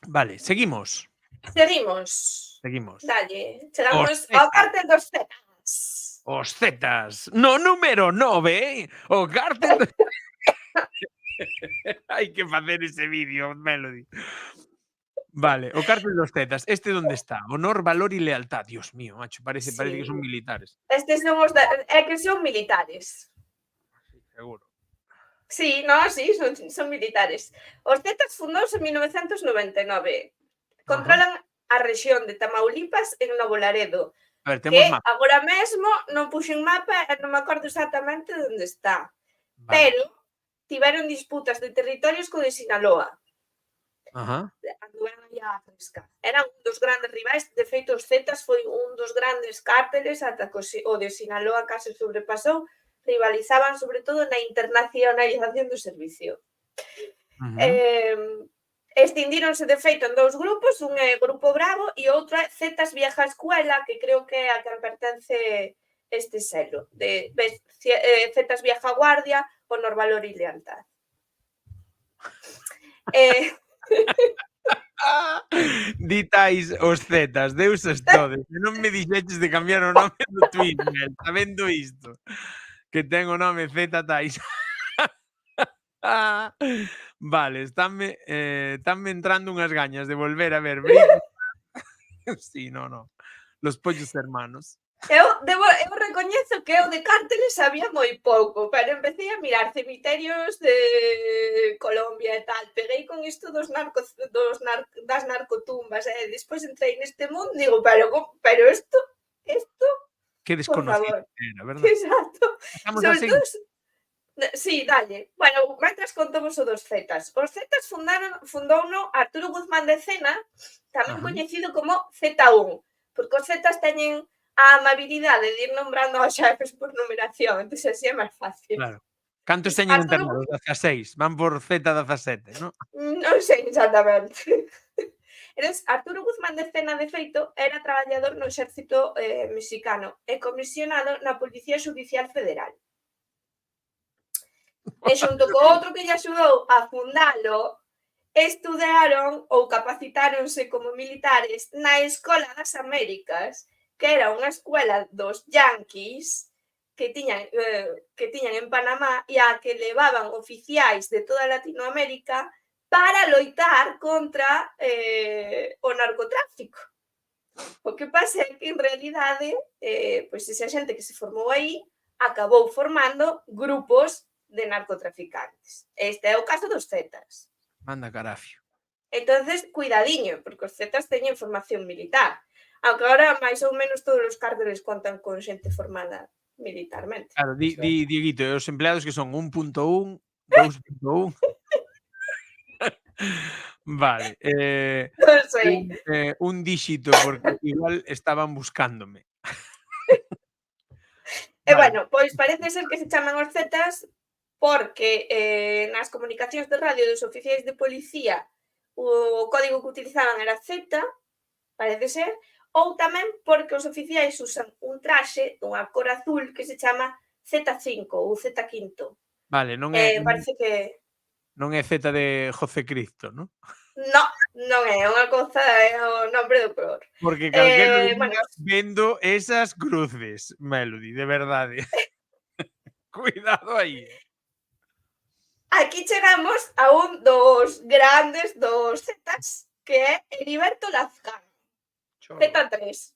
Vale, seguimos. Seguimos. Dalle, chegamos ao cartel dos Zetas. Os Zetas. No número 9, o cartel dos... Hai que facer ese vídeo, Melody. Vale, o cartel dos Zetas. Este onde está? Honor, valor e lealtad. Dios mío, macho, parece que son militares. Estes son os é que son militares. Sí, seguro. Sí, no, sí, son militares. Os Zetas fundouse en 1999. Controlan a rexión de Tamaulipas en Novo Laredo. A ver, temos que mapa. agora mesmo non puxen mapa e non me acordo exactamente onde está. Vale. Pero tiveron disputas de territorios co de Sinaloa. Anduveron aí a fresca. Eran un dos grandes rivais. De feito, os Zetas foi un dos grandes cárteles ata que o de Sinaloa case sobrepasou. Rivalizaban sobre todo na internacionalización do servicio. Escindíronse de feito en dous grupos, un é Grupo Bravo e outro é Zetas Vieja Escuela, que creo que é a quen pertence este selo, de Zetas Vieja Guardia, Honor, Valor e Lealtad. Ditais os Zetas, deusas todes, e non me dixeches de cambiar o nome do Twitter, sabendo isto, que ten o nome Zeta Tais. Vale, estánme entrando unhas gañas de volver a ver Britney. Sí, no. Los pollos hermanos. Eu recoñezo que eu de cárteles sabía moi pouco, pero empecé a mirar cemiterios de Colombia e tal. Peguei con isto das narcotumbas e despois entrei neste mundo e digo, pero isto que desconocido era, verdad? Exacto. Estamos Sobre así. todo, sí, dalle. Bueno, mentras contamos o dos Zetas. Os Zetas fundouno Arturo Guzmán de Cena, tamén coñecido como Z1, porque os Zetas teñen a amabilidade de ir nombrando aos xefes por numeración, entón así é máis fácil. Claro. Cantos teñen internados? 16. Van por Z17, non? Non sei exactamente. Arturo Guzmán de Cena, de feito, era traballador no exército mexicano e comisionado na Policía Xudicial Federal. E xunto co outro que lle axudou a fundalo, estudaron ou capacitáronse como militares na Escola das Américas, que era unha escuela dos yanquis que tiñan en Panamá e a que levaban oficiais de toda Latinoamérica para loitar contra o narcotráfico. O que pasa é que, en realidade, pois esa xente que se formou aí acabou formando grupos de narcotraficantes. Este é o caso dos Zetas. Manda carafio. Entonces, cuidadiño, porque os Zetas teñen formación militar. Aunque agora, máis ou menos, todos os cárteles contan con xente formada militarmente. Claro, Dieguito, e os empleados que son 1.1, 2.1... Vale. Non sei. Un díxito, porque igual estaban buscándome. E Vale. bueno, pois parece ser que se chaman os Zetas porque nas comunicacións de radio dos oficiais de policía o código que utilizaban era Z, parece ser, ou tamén porque os oficiais usan un traxe dunha cor azul que se chama Z5 ou Z5. Vale, non é Z de José Cristo, non? Non é unha cousa, é o nombre do color. Porque calquera bueno, vendo esas cruces, Melody, de verdade. Cuidado aí. Aquí chegamos a un dos grandes dos Zetas, que é Heriberto Lazcano. Z3.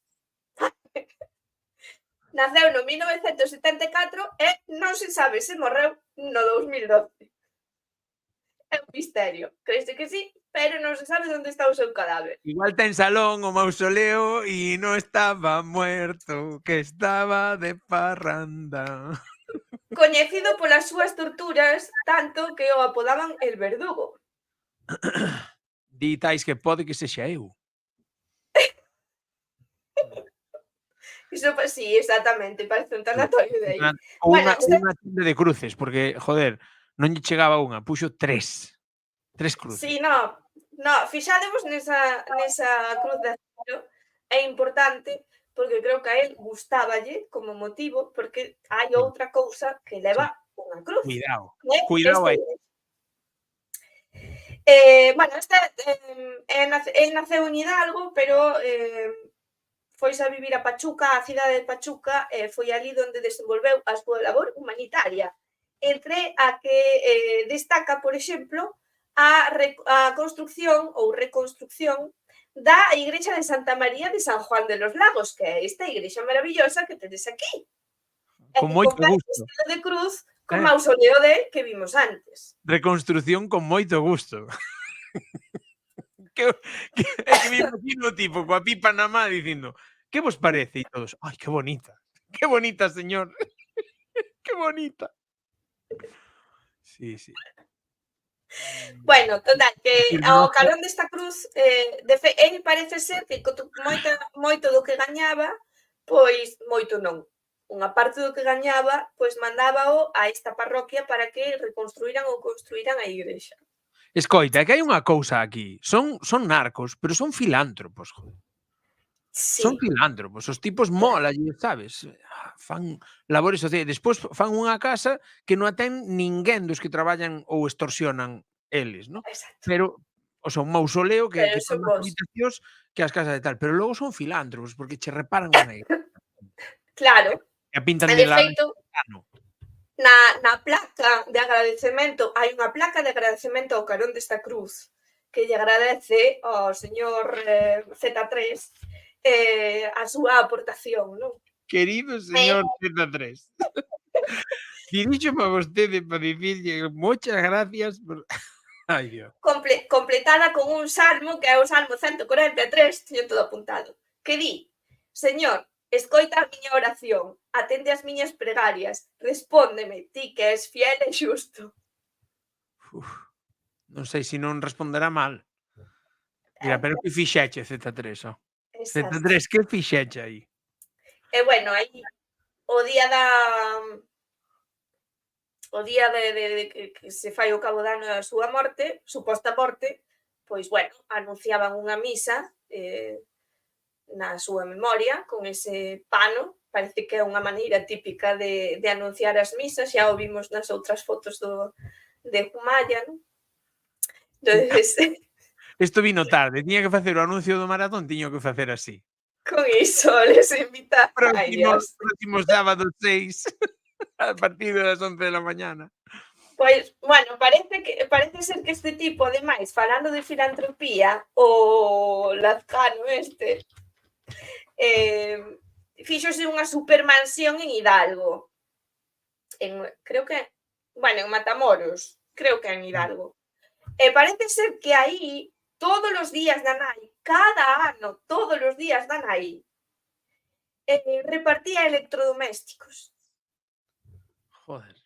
Naceu no 1974 e non se sabe se morreu no 2012. É un misterio. Creese que sí, pero non se sabe onde está o seu cadáver. Igual ten salón o mausoleo e non estaba muerto, que estaba de parranda. Coñecido polas súas torturas, tanto que o apodaban el verdugo. Ditais que pode que sexa eu. Iso, pues, sí, exactamente, parece un tanatorio de aí. Ou Bueno, unha tenda de cruces, porque, joder, non lle chegaba unha, puxo 3. 3 cruces. Sí, no, fixadevos nesa cruz de acero, é importante, porque creo que a él gustáballe como motivo, porque hai outra cousa que leva unha cruz. Cuidado aí. Bueno, el naceu en Hidalgo, pero foise a vivir a Pachuca, a cidade de Pachuca, foi ali onde desenvolveu a súa labor humanitaria. Entre a que destaca, por exemplo, a construcción ou reconstrucción da igrexa de Santa María de San Juan de los Lagos, que é esta igrexa maravillosa que tedes aquí. Con moito gusto. De cruz con mausoleo de que vimos antes. Reconstrucción con moito gusto. É que me imagino tipo coa pipa na má dicindo que vos parece? E todos, ai, que bonita, señor. Que bonita. Sí. Bueno, total, que ao carón desta cruz, ele parece ser que moito do que gañaba, pois moito non. Unha parte do que gañaba, pois mandábao a esta parroquia para que reconstruíran ou construíran a igrexa. Escoita, que hai unha cousa aquí. Son narcos, pero son filántropos, joder. Sí. Son filántropos, os tipos mola, sabes? Fan labores sociais, despois fan unha casa que non a ten ninguén dos que traballan ou extorsionan eles, non? Exacto. Pero, o sea, un mausoleo que Pero son son máis vos. habitacións que as casas de tal, pero logo son filántropos porque che reparan unha igrexa. Claro. E a pintan De de lado. feito, na placa de agradecemento, hai unha placa de agradecemento ao carón desta cruz que lle agradece ao señor Z3 a súa aportación, non? Querido señor Z3. Diricho para vostede para dicirlle moitas gracias por... Ai, Dios. Completada con un salmo que é o Salmo 143, teño todo apuntado, que di: Señor, escoita a miña oración, atende as miñas pregarias, respóndeme, ti que és fiel e xusto. Non sei se non responderá mal. Mira, pero que fixeche Z3, ó. Z3, que fixeche aí? E bueno, aí o día de que se fai o cabo de ano da súa morte, suposta morte, pois, bueno, anunciaban unha misa na súa memoria con ese pano. Parece que é unha maneira típica de anunciar as misas, xa o vimos nas outras fotos de Humalla, non? Entonces, Isto vino tarde, tiña que facer o anuncio do maratón, tiño que facer así. con iso les invita. Ai, Dios. Próximo sábado 6 a partir das 11 da mañana. Pois, bueno, parece ser que este tipo, ademais, falando de filantropía, o Lazcano fíxose unha supermansión en Hidalgo. Creo que, bueno, en Matamoros, creo que en Hidalgo. E parece ser que aí, todos os días da nai, cada ano, todos os días da nai, repartía electrodomésticos. Joder.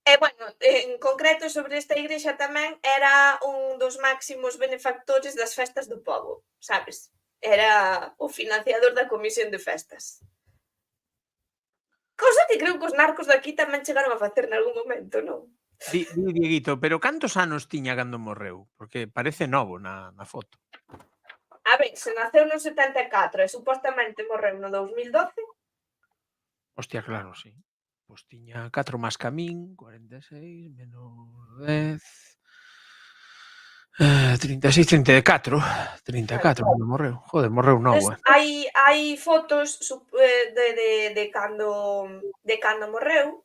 E, bueno, en concreto sobre esta igrexa tamén era un dos máximos benefactores das festas do pobo, sabes? Era o financiador da comisión de festas. Cosa que creo que os narcos de aquí tamén chegaron a facer nalgún momento, non? Dieguito, pero cantos anos tiña cando morreu? Porque parece novo na foto. A ver, se naceu no 74 e supostamente morreu no 2012. Hostia, claro, sí. Pois tiña 4 máis que a min, 46 menos 10... 36, 34 cando morreu. Joder, morreu novo, Hai fotos de cando morreu.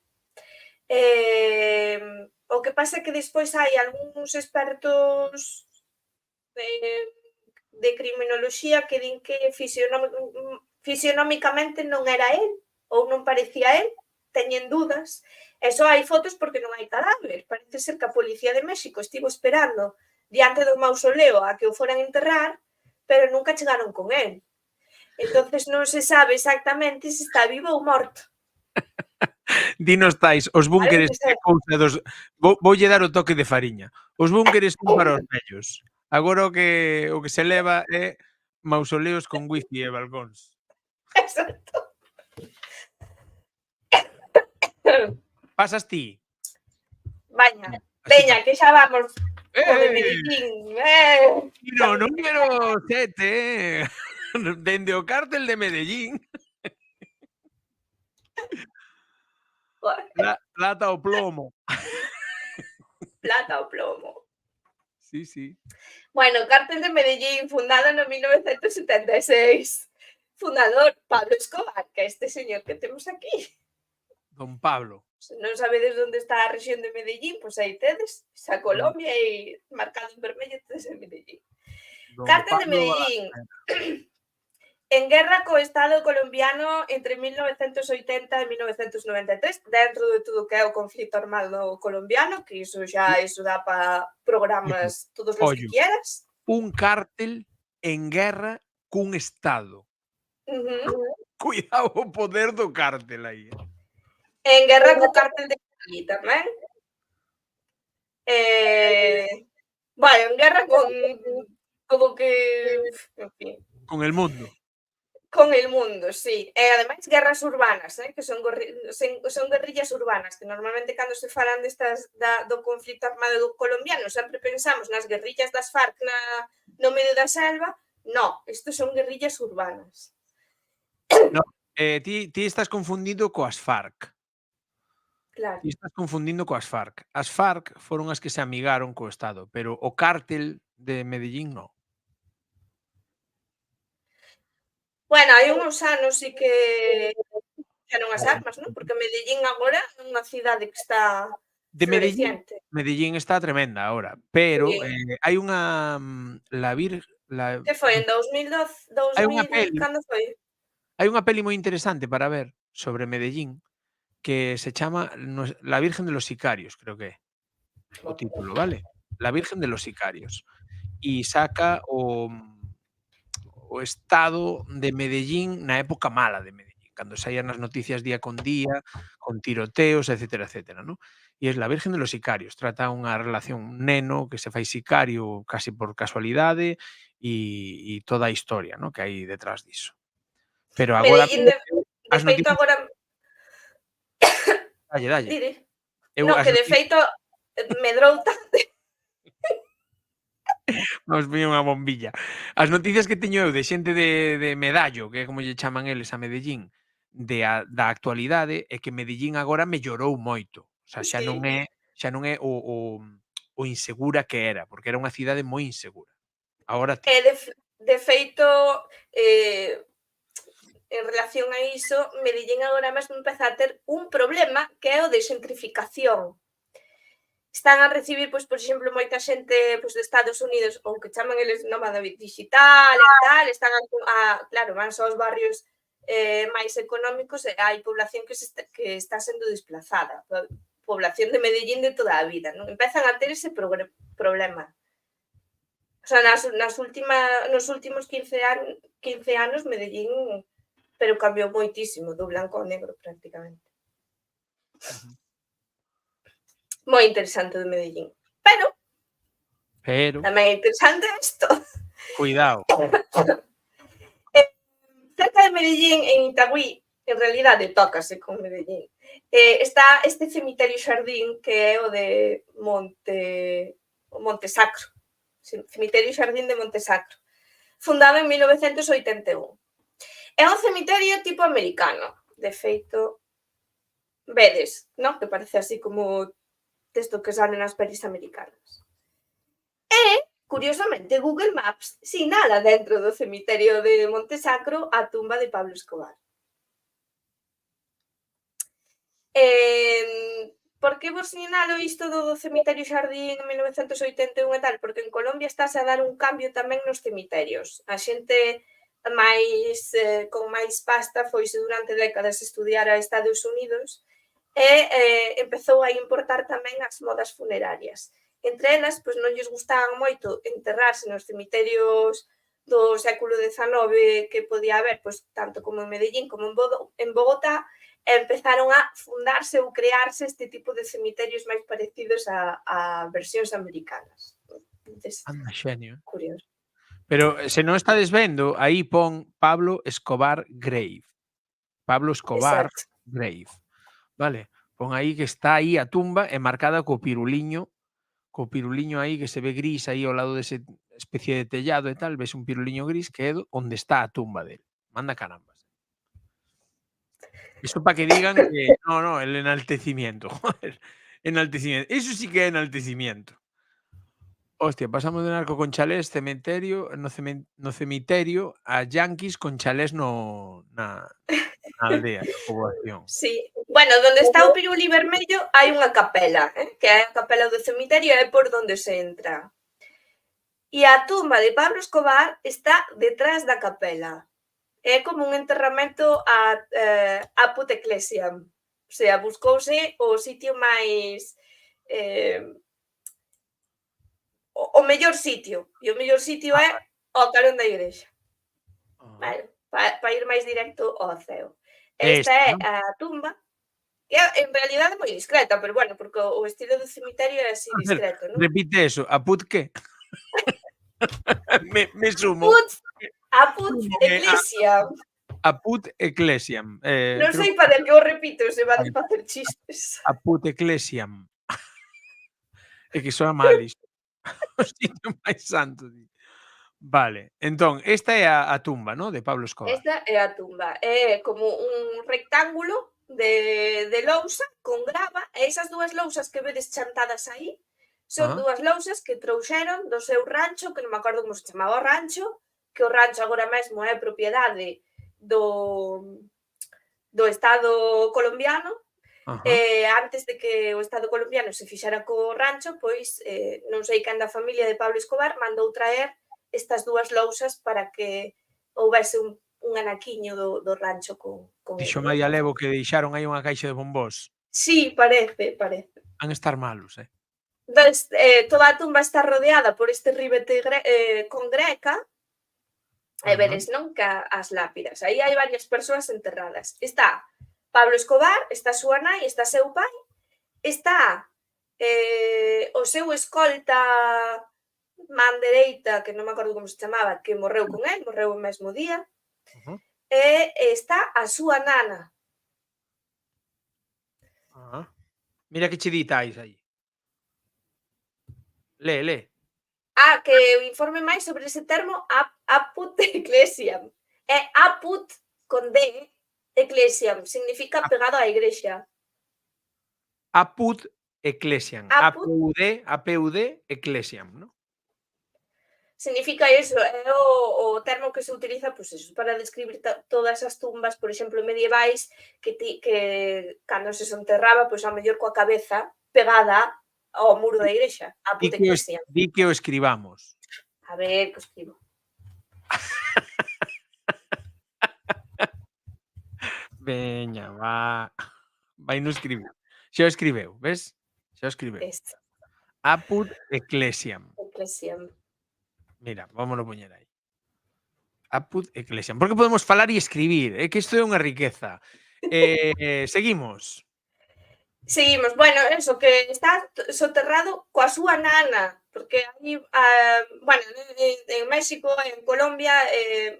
O que pasa é que despois hai algúns expertos de criminoloxía que din que fisionómicamente non era el ou non parecía el, teñen dudas, e só hai fotos porque non hai cadáver. Parece ser que a Policía de México estivo esperando diante do mausoleo a que o foran enterrar, pero nunca chegaron con el. Entonces non se sabe exactamente se está vivo ou morto. Dinos tais, os búnkeres que cousa dos... Voulle dar o toque de fariña. Os búnkeres son para os vellos. Agora o que se leva é mausoleos con wifi e balcóns. Exacto. Pasas ti? Veña, que xa vamos o de Medellín. No, número 7, dende o cártel de Medellín. Plata o plomo. Plata o plomo. Sí, sí. Bueno, cártel de Medellín, fundado no 1976. Fundador Pablo Escobar, que é este señor que temos aquí. Don Pablo. Se non sabedes onde está a rexión de Medellín, pois aí tedes, esa Colombia e marcado en vermello tedes en Medellín. Cártel de Medellín. En guerra co Estado colombiano entre 1980 e 1993, dentro de todo o que é o conflito armado colombiano, que iso dá para programas todos os que quieras. Un cártel en guerra cun Estado. Cuidado o poder do cártel aí. En guerra co cártel de Cali tamén. Bueno, en guerra con todo que... En fin. Con el mundo. Con el mundo, sí. E ademais guerras urbanas, que son guerrillas urbanas, que normalmente cando se falan destas do conflito armado colombiano sempre pensamos nas guerrillas das FARC no medio da selva. No, estos son guerrillas urbanas. No, ti estás confundido coas FARC. Claro. Ti estás confundindo coas FARC. As FARC foron as que se amigaron co Estado, pero o cártel de Medellín non. Bueno, hai uns anos sí que fixeron as armas, non? Porque Medellín agora é unha cidade que está floreciente. Medellín está tremenda agora, pero hai unha Que foi, en 2012, cando foi? Hai unha peli moi interesante para ver sobre Medellín que se chama La Virgen de los Sicarios, creo que é o título, vale? La Virgen de los Sicarios. E saca o estado de Medellín na época mala de Medellín, cando saían as noticias día con día, con tiroteos, etcétera, etcétera, ¿no? E é La Virgen de los Sicarios, trata unha relación, un neno que se fai sicario casi por casualidade e toda a historia, ¿no?, que hai detrás diso. Pero agora... Medellín, de feito, agora... Dalle. No, que de feito medrou tanto... Vamos poñer unha bombilla. As noticias que teño eu de xente de Medallo, que é como lle chaman eles a Medellín, da actualidade, é que Medellín agora mellorou moito. O sea, xa non Sí. é o insegura que era, porque era unha cidade moi insegura. Agora ti. De feito, en relación a iso, Medellín agora mesmo empeza a ter un problema que é o de xentrificación. Están a recibir, pois, por exemplo, moita xente pois, de Estados Unidos, ou que chaman eles nómada digital e tal, están claro, van só aos barrios máis económicos e hai población que está sendo desplazada, población de Medellín de toda a vida, non? Empezan a ter ese problema. O sea, nos últimos 15 anos Medellín, pero cambiou moitísimo, do blanco ao negro prácticamente. Moi interesante de Medellín. Pero tamén é interesante isto. Cuidado. Cerca de Medellín, en Itagüí, en realidade tócase con Medellín, está este cemiterio xardín que é o de Monte Sacro. Cemiterio xardín de Monte Sacro. Fundado en 1981. É un cemiterio tipo americano. De feito, vedes, non? Que parece así como desto que salen nas pelis americanas. E, curiosamente, Google Maps sinala dentro do cemiterio de Monte Sacro a tumba de Pablo Escobar. Por que vos sinalo isto do cemiterio xardín en 1981 e tal? Porque en Colombia estáse a dar un cambio tamén nos cemiterios. A xente máis con máis pasta foise durante décadas estudiar a Estados Unidos e empezou a importar tamén as modas funerarias. Entre elas, pois non lles gustaban moito enterrarse nos cemiterios do século XIX que podía haber, pois tanto como en Medellín como en Bogotá, empezaron a fundarse ou crearse este tipo de cemiterios máis parecidos a versións americanas. Entonces, Anda, xenio. Curioso. Pero se non estades vendo, aí pon Pablo Escobar Grave. Pablo Escobar Exacto. Grave. Vale? Pon aí que está aí a tumba e marcada co piruliño aí que se ve gris aí ao lado dese especie de tellado e tal, ves un piruliño gris que é onde está a tumba dele. Manda carambas. Iso para que digan que no, el enaltecimiento, joder, enaltecimiento. Eso sí que é enaltecimiento. Hostia, pasamos de narco con chalés, no cemiterio a yanquis con chalés na aldea, na poboación. Sí. Bueno, donde está o piruli vermello hai unha capela, que é a capela do cemiterio, é por donde se entra. E a tumba de Pablo Escobar está detrás da capela. É como un enterramento a put ecclesiam. O sea, buscouse o sitio máis o mellor sitio. E o mellor sitio é o carón da igrexa. Vale, para ir máis directo ao ceo. Esta é a tumba. E en realidade é moi discreta, pero bueno, porque o estilo do cemiterio é así discreto, non? Repite eso, a put que? me sumo. A put ecclesiam. A put ecclesiam. Non sei para que o repito, se van a facer chistes. A put ecclesiam. É que soa mal iso. O sitio máis santo. Vale, entón, esta é a tumba, ¿no? De Pablo Escobar. Esta é a tumba. É como un rectángulo de lousa con grava, e esas dúas lousas que vedes chantadas aí son dúas lousas que trouxeron do seu rancho, que non me acordo como se chamaba o rancho, que o rancho agora mesmo é propiedade do Estado colombiano. Antes de que o Estado colombiano se fixera co rancho, pois non sei quen da familia de Pablo Escobar mandou traer estas dúas lousas para que houvese un anaquiño do rancho con Dixo María Levo que deixaron aí unha caixa de bombós. Sí, parece. Van estar malos, Entonces, toda a tumba está rodeada por este ribete con greca, e veres, non, que as lápidas. Aí hai varias persoas enterradas. Está Pablo Escobar, está a súa nai, está seu pai, está o seu escolta man dereita, que non me acordo como se chamaba, que morreu con el, morreu o mesmo día, e está a súa nana. Mira que cheditais aí. Le. que informe máis sobre ese termo apud ecclesiam. É apud con D, ecclesiam, significa pegado á igrexa. Apud ecclesiam. Apud APUD ecclesiam, ¿no? significa iso, é o termo que se utiliza pues, eso, para describir todas as tumbas, por exemplo, medievais, que cando se enterraba, pois, a mellor coa cabeza pegada ao muro da igrexa, apud ecclesiam. Di que o escribamos. A ver, que escribo. Veña, vai no escribir. Xa o escribeu, ves? Xa o escribeu. Este, Apud ecclesiam. ecclesiam. Mira, vámonos poñer aí. Apud ecclesiam. Porque podemos falar e escribir, é que isto é unha riqueza. Seguimos. Seguimos, bueno, eso, que está soterrado coa súa nana, porque aí, bueno, en México, en Colombia,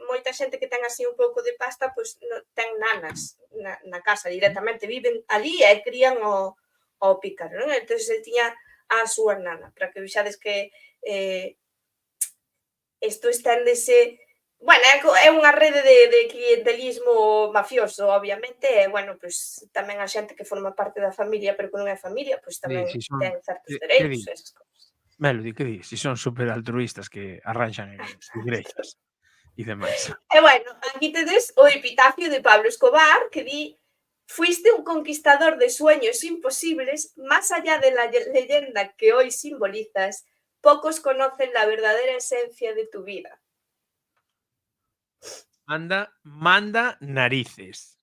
moita xente que ten así un pouco de pasta, pois ten nanas na casa directamente, viven ali e crían o pícaro, non? Entón, ele tiña a súa nana, para que vexades que isto esténdese. Bueno, é unha rede de clientelismo mafioso, obviamente, e, bueno, pois tamén a xente que forma parte da familia, pero que non é familia, pois tamén ten certos dereitos e esas cousas. Melody, que di? Si son super altruistas que arranxan en igrexas e demais. E, bueno, aquí tedes o epitafio de Pablo Escobar, que di: fuiste un conquistador de sueños imposibles, más allá de la leyenda que hoy simbolizas, pocos conocen la verdadera esencia de tu vida. Manda narices.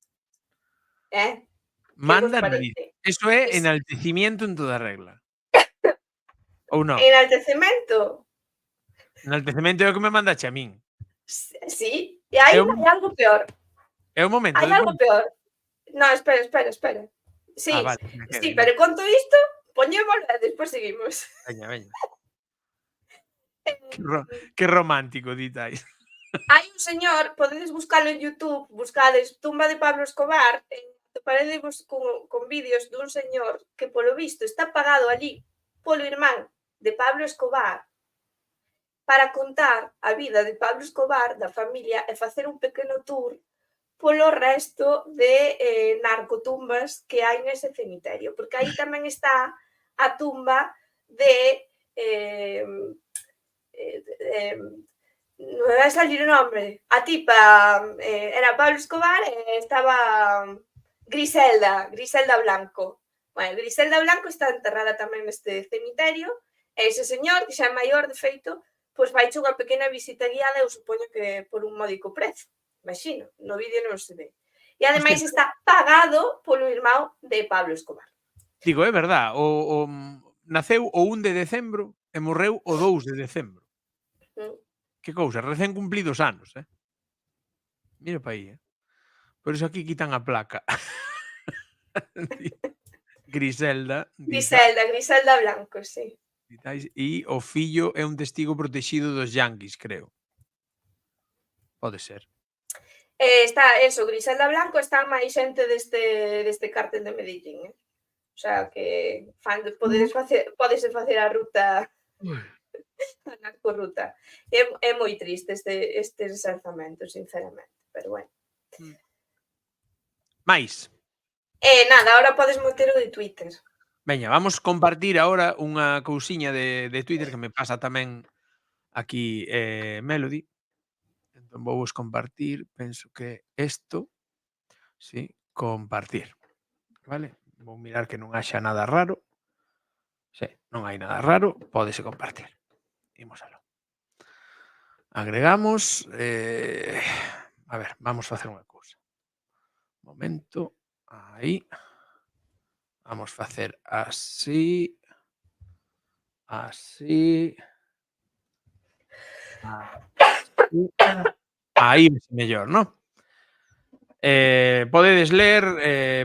Manda narices. Eso é enaltecimiento en toda regla. Ou non? Enaltecemento? Enaltecemento é o que me mandache a min. Sí, e aí hai algo peor. É un momento. Hai algo peor. No, espera. Sí, vale, sí, pero conto isto, poñémolo e despois seguimos. Veña. Que romántico, ditais. Hai un señor, podedes buscalo en YouTube, buscades tumba de Pablo Escobar, toparedevos con vídeos dun señor que, polo visto, está pagado ali polo irmán de Pablo Escobar para contar a vida de Pablo Escobar, da familia, e facer un pequeno tour polo resto de narcotumbas que hai nese cemiterio, porque aí tamén está a tumba de non me vai salir o nome. A tipa era Pablo Escobar e estaba Griselda Blanco. Bueno, Griselda Blanco está enterrada tamén neste cemiterio e ese señor, que xa é maior, de feito, pois vai unha pequena visita guiada, eu supoño que por un módico prezo. Imagino, no vídeo non se ve. E ademais está pagado polo irmão de Pablo Escobar. Digo, é verdad, naceu o 1 de decembro e morreu o 2 de decembro. Que cousa, recén cumplidos anos, Mira pa aí, Por iso aquí quitan a placa. Griselda Blanco, sí. E o fillo é un testigo protexido dos yanquis, creo. Pode ser. Está eso, Griselda Blanco, está máis xente deste cártel de Medellín, O sea, que podes facer a ruta a narcorruta. É moi triste este ensalzamento, sinceramente, pero bueno. Mais. Nada, ahora podes meter o de Twitter. Veña, vamos compartir agora unha cousiña de Twitter que me pasa tamén aquí Melody. Entón vou vos compartir, penso que isto, sí, compartir. Vale? Vou mirar que non haxa nada raro. Sí, non hai nada raro, pódese compartir. Imos aló. Agregamos, a ver, vamos facer unha cousa. Un momento, aí. Vamos facer así. Así. Aí é mellor, non? Podedes ler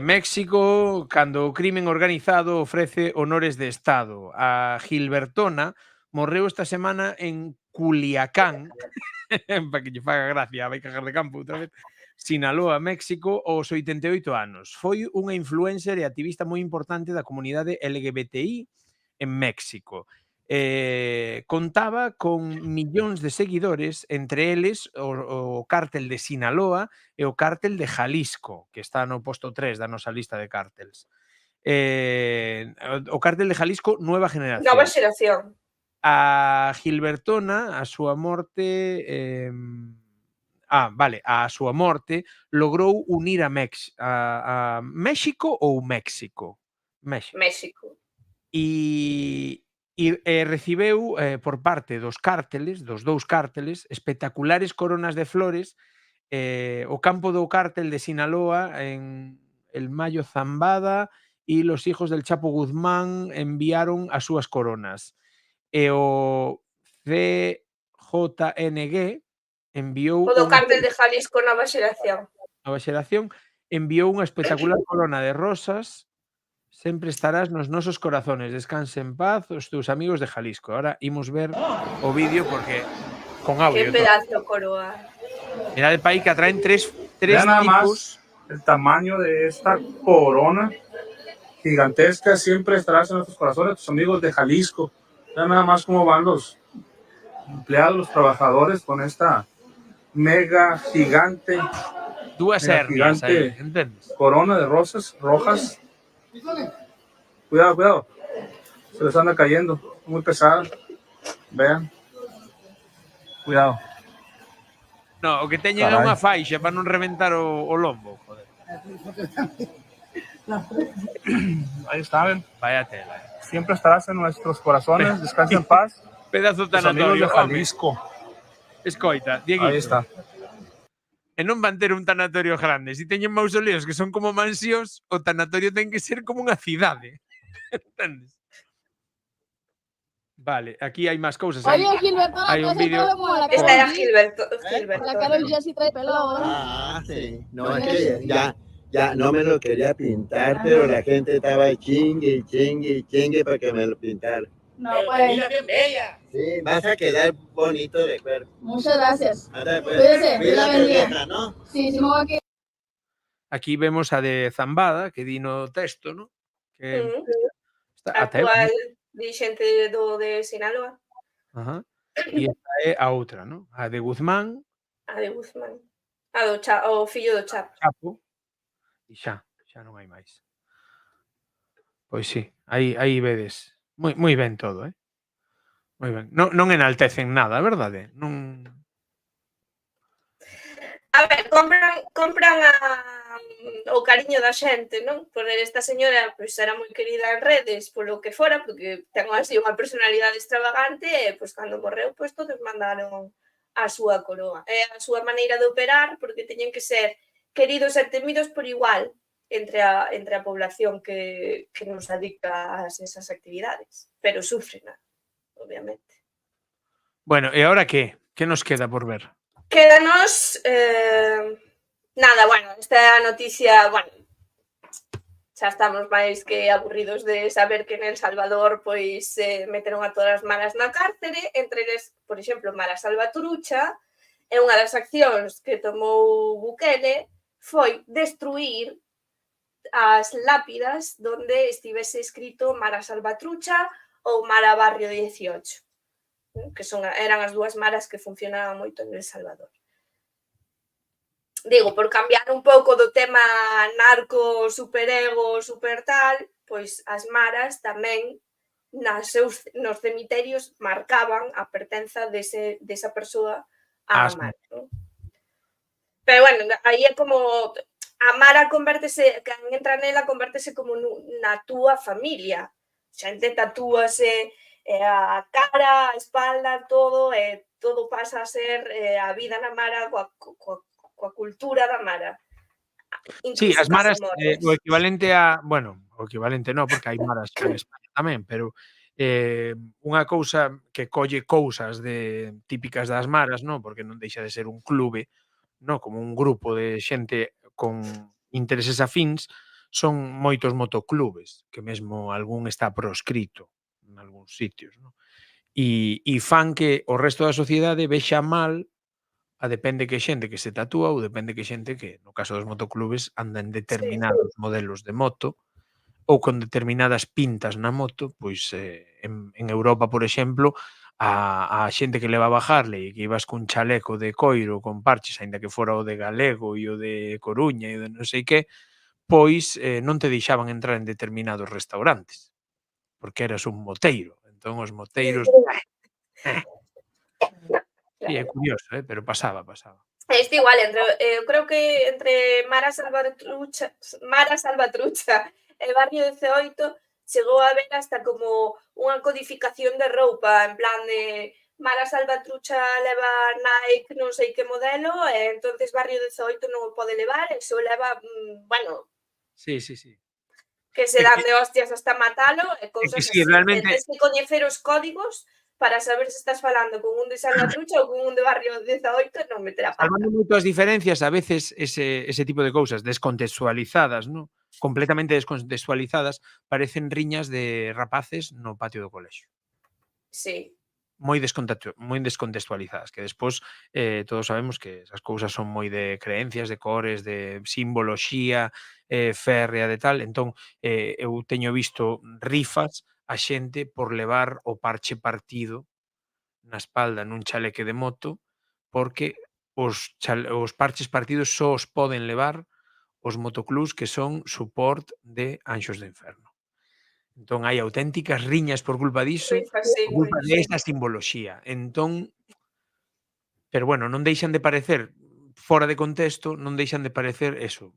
México cando o crimen organizado ofrece honores de Estado. A Gilbertona morreu esta semana en Culiacán, para que lle faga gracia, vai cagar de campo outra vez, Sinaloa, México, aos 88 anos. Foi unha influencer e activista moi importante da comunidade LGBTI en México. contaba con millóns de seguidores, entre eles o cártel de Sinaloa e o cártel de Jalisco, que está no posto 3 da nosa lista de cártels. O cártel de Jalisco, Nueva Generación. Nova xeración. A Gilbertona, a súa morte... a súa morte logrou unir a México ou México? México. E recibeu por parte dos cárteles, dos dous cárteles, espectaculares coronas de flores. O campo do cártel de Sinaloa en el Mayo Zambada e los hijos del Chapo Guzmán enviaron as súas coronas. E o CJNG enviou O do cártel de Jalisco, Nova xeración. Nova xeración enviou unha espectacular corona de rosas. Sempre estarás nos nosos corazones. Descanse en paz os teus amigos de Jalisco. Ahora imos ver o vídeo porque con audio. Qué pedazo coroa. Mirad pa aí que atraen tres nada tipos. Más el tamaño de esta corona gigantesca. Siempre estarás en nuestros corazones, tus amigos de Jalisco. Vean nada más cómo van los empleados, los trabajadores con esta mega gigante, Dúas hernias aí, entendes? corona de rosas rojas. Cuidado, cuidado. Se les anda cayendo. Muy pesada. Vean. Cuidado. No, o que teñen é unha faixa para non reventar o lombo, joder. Ahí está, ven. Vaya tela. Siempre estarás en nuestros corazones. Descansa en paz. Pedazo Tus amigos tanatorio, de Jalisco. Escoita, Dieguito. Ahí está. E non van ter un tanatorio grande. Se teñen mausoleos que son como mansións, o tanatorio ten que ser como unha cidade. Entendes? Vale, aquí hai máis cousas. Oye, Gilberto, hai un vídeo. Esta era Gilberto. La Karol G sí trae pelo ahora. Ah, sí. No, es que ya no me lo quería pintar, pero la gente estaba chingue para que me lo pintara. No, pues. Mira qué bella. Sí, vas a quedar bonito de cuerpo. Muchas gracias. Anda, pues. Cuídese, Dios la bendiga. Vieja, ¿no? Sí, sí me voy a quedar. Aquí vemos a de Zambada, que di no texto, ¿no? Que está Actual dirixente do de Sinaloa. Ajá. E esta é a outra, ¿no? A de Guzmán. A de Guzmán. A do o fillo do Chapo. Chapo. E xa non hai máis. Pois sí, aí vedes. Moi ben todo, Moi ben. Non enaltecen nada, verdade? Non... A ver, compran o cariño da xente, non? Por esta señora, pois, era moi querida en redes, polo que fora, porque ten así unha personalidade extravagante, e, pois, cando morreu, pois, todos mandaron a súa coroa. E a súa maneira de operar, porque teñen que ser queridos e temidos por igual entre a población que nos dedica a esas actividades, pero sufren, obviamente. Bueno, e agora que? Que nos queda por ver? Quédanos nada, bueno, esta noticia, bueno, xa estamos máis que aburridos de saber que en El Salvador pois meteron a todas as maras na cárcere, entre eles, por exemplo, Mara Salvatrucha, e unha das accións que tomou Bukele foi destruir as lápidas donde estivese escrito Mara Salvatrucha ou Mara Barrio 18, que eran as dúas maras que funcionaban moito en El Salvador. Digo, por cambiar un pouco do tema narco, superego, super tal, pois as maras tamén nos cemiterios marcaban a pertenza desa persoa á mara. Pero bueno, aí é como a mara convértese, quen entra nela convértese como na túa familia. Xa te tatúase a cara, a espalda, todo, e todo pasa a ser a vida na mara coa cultura da mara. Sí, as maras, o equivalente a... Bueno, o equivalente non, porque hai maras en España tamén, pero unha cousa que colle cousas típicas das maras, non? Porque non deixa de ser un clube, non? Como un grupo de xente con intereses afíns, son moitos motoclubes, que mesmo algún está proscrito en algúns sitios, non? E fan que o resto da sociedade vexa mal a depende que xente que se tatúa ou depende que xente que, no caso dos motoclubes, anda en determinados modelos de moto ou con determinadas pintas na moto, pois en Europa, por exemplo, a xente que levaba Harley, que ibas cun chaleco de coiro con parches, aínda que fora o de Galego e o de Coruña e o de non sei que, pois non te deixaban entrar en determinados restaurantes, porque eras un moteiro. Entón os moteiros, eh, sí, é Claro. curioso, pero pasaba. Este igual, eu creo que entre Mara Salvatrucha e Barrio 18 chegou a haber hasta como unha codificación de roupa, en plan de Mara Salvatrucha leva Nike non sei que modelo e entonces Barrio 18 non o pode levar e só leva, bueno, Sí. que se dan de hostias hasta matalo e cousas sí, así. realmente Tens que coñecer os códigos para saber se estás falando con un de Salvatrucha ou con un de Barrio 18 e non meter a pata. salvando moito as diferencias, a veces ese tipo de cousas descontextualizadas, ¿no? Completamente descontextualizadas, parecen riñas de rapaces no patio do colexio. Sí. Moi descontextualizadas, que despois todos sabemos que esas cousas son moi de creencias, de cores, de simboloxía férrea de tal, entón eu teño visto rifas a xente por levar o parche partido na espalda nun chaleque de moto, porque os parches partidos só os poden levar os motoclús que son support de Anxos do Inferno. Entón hai auténticas riñas por culpa diso, Sí, por culpa sí. desa simboloxía. Entón, pero bueno, non deixan de parecer fora de contexto, non deixan de parecer eso,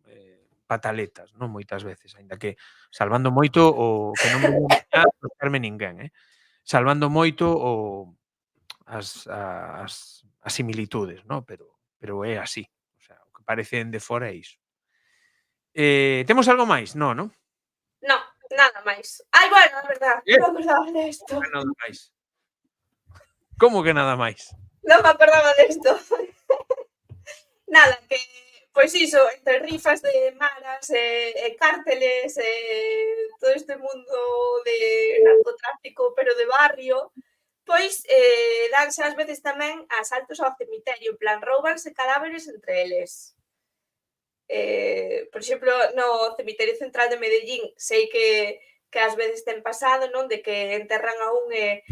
pataletas, non moitas veces, aínda que salvando moito o que non me a buscarme ninguén, salvando moito as similitudes, ¿no? Pero é así. O sea, o que parecen de fora é iso. Temos algo máis? No, non? No, nada máis. Ai, bueno, é verdad, non me acordaba desto. Nada máis. Como que nada máis? Non me acordaba desto. Nada, que, pois iso, entre rifas de maras e cárteles e todo este mundo de narcotráfico, pero de barrio, pois danse ás veces tamén asaltos ao cemiterio, en plan, roubanse cadáveres entre eles. Por exemplo, no cemiterio central de Medellín, sei que ás veces ten pasado, non? De que enterran a un e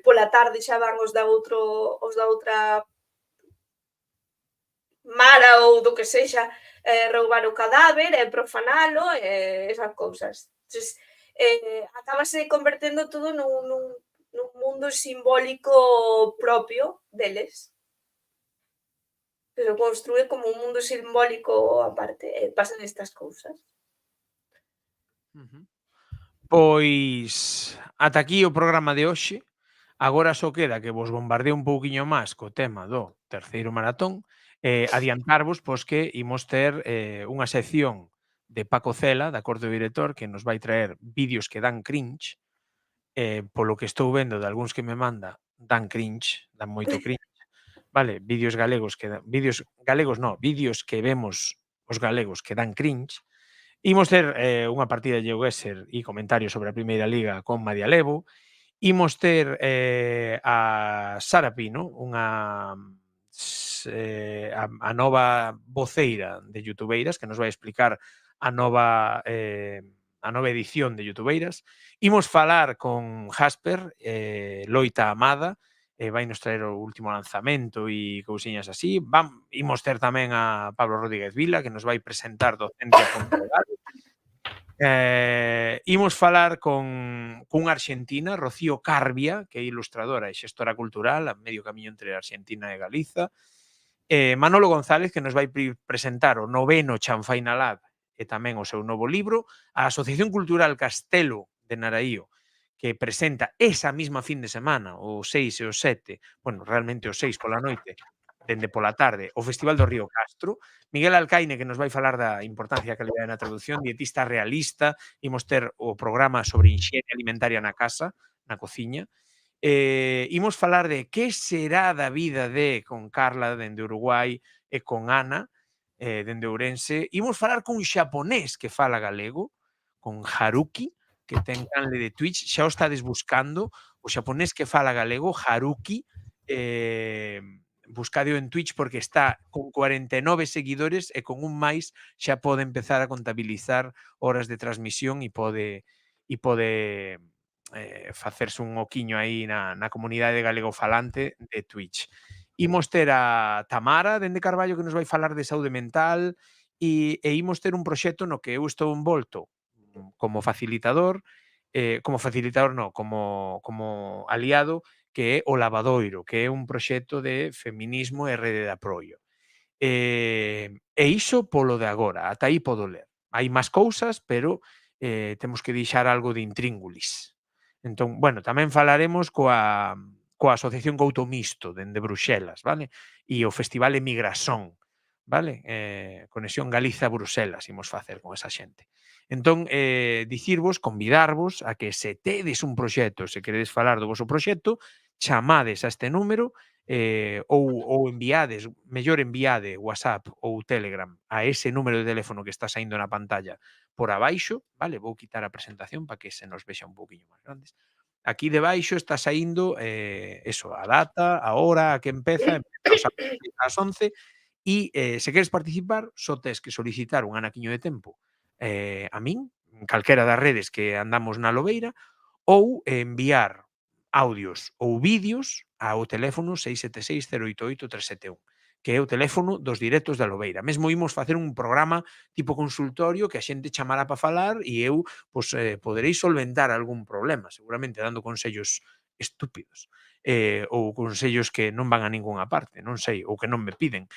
pola tarde xa van os da outra mara ou do que sexa roubar o cadáver e profanalo e esas cousas. Entonces, acabase convertendo todo nun mundo simbólico propio deles. Pero construe como un mundo simbólico aparte e pasan estas cousas. Pois ata aquí o programa de hoxe. Agora só queda que vos bombardee un pouquiño máis co tema do terceiro maratón, adiantarvos pois que imos ter unha sección de Paco Cela, da Corte do Director, que nos vai traer vídeos que dan cringe, polo que estou vendo de algúns que me manda, dan cringe, dan moito cringe, vale? Vídeos galegos que vemos os galegos que dan cringe. Imos ter unha partida de GeoGuessr e comentarios sobre a Primeira Liga con Madia Levo. Imos ter a Sara Pino, a nova voceira de Youtubeiras, que nos vai explicar a nova edición de Youtubeiras. Imos falar con Jasper, Loita Amada, vai nos traer o último lanzamento e cousiñas así. Imos ter tamén a Pablo Rodríguez Vila, que nos vai presentar Docencia Pontevedra. Imos falar con argentina, Rocío Carbia, que é ilustradora e xestora cultural, a medio camiño entre Argentina e Galiza. Manolo González, que nos vai presentar o 9º Chanfaina Lab e tamén o seu novo libro. A Asociación Cultural Castelo de Naraío, que presenta esa mesma fin de semana, o 6 e o 7, bueno, realmente o 6 pola noite, dende pola tarde, o Festival do Río Castro. Miguel Alcaine, que nos vai falar da importancia da calidade na traducción, dietista realista. Imos ter o programa sobre hixiene alimentaria na casa, na cociña. Imos falar de que será da vida con Carla, dende Uruguai, e con Ana, dende Ourense. Imos falar cun xaponés que fala galego, con Haruki, que ten canle de Twitch, xa o estades buscando, o xaponés que fala galego, Haruki, buscadeo en Twitch porque está con 49 seguidores e con un máis xa pode empezar a contabilizar horas de transmisión e pode facerse un oquiño aí na comunidade galegofalante de Twitch. Imos ter a Tamara dende Carballo que nos vai falar de saúde mental e imos ter un proxecto no que eu estou envolto como facilitador, como aliado, que é o Lavadoiro, que é un proxecto de feminismo e rede de apoio. E iso polo de agora, ata aí podo ler. Hai máis cousas, pero temos que deixar algo de intríngulis. Entón, bueno, tamén falaremos coa Asociación Couto Misto, dende Bruxelas, vale? E o Festival Emigrasón, vale? Conexión Galiza-Bruselas imos facer con esa xente. Entón, dicirvos, convidarvos a que se tedes un proxecto, se queredes falar do voso proxecto, chamades a este número ou enviades, mellor enviade WhatsApp ou Telegram a ese número de teléfono que está saindo na pantalla por abaixo, vale? Vou quitar a presentación para que se nos vexa un poquinho máis grandes. Aquí debaixo está saindo eso, a data, a hora, a que empeza ás 11 e se queres participar só tes que solicitar un anaquiño de tempo a min, en calquera das redes que andamos na Lobeira, ou enviar audios ou vídeos ao teléfono 676-088-371, que é o teléfono dos directos da Lobeira. Mesmo imos facer un programa tipo consultorio que a xente chamará para falar e eu poderei solventar algún problema, seguramente dando consellos estúpidos ou consellos que non van a ningunha parte, non sei, ou que non me piden.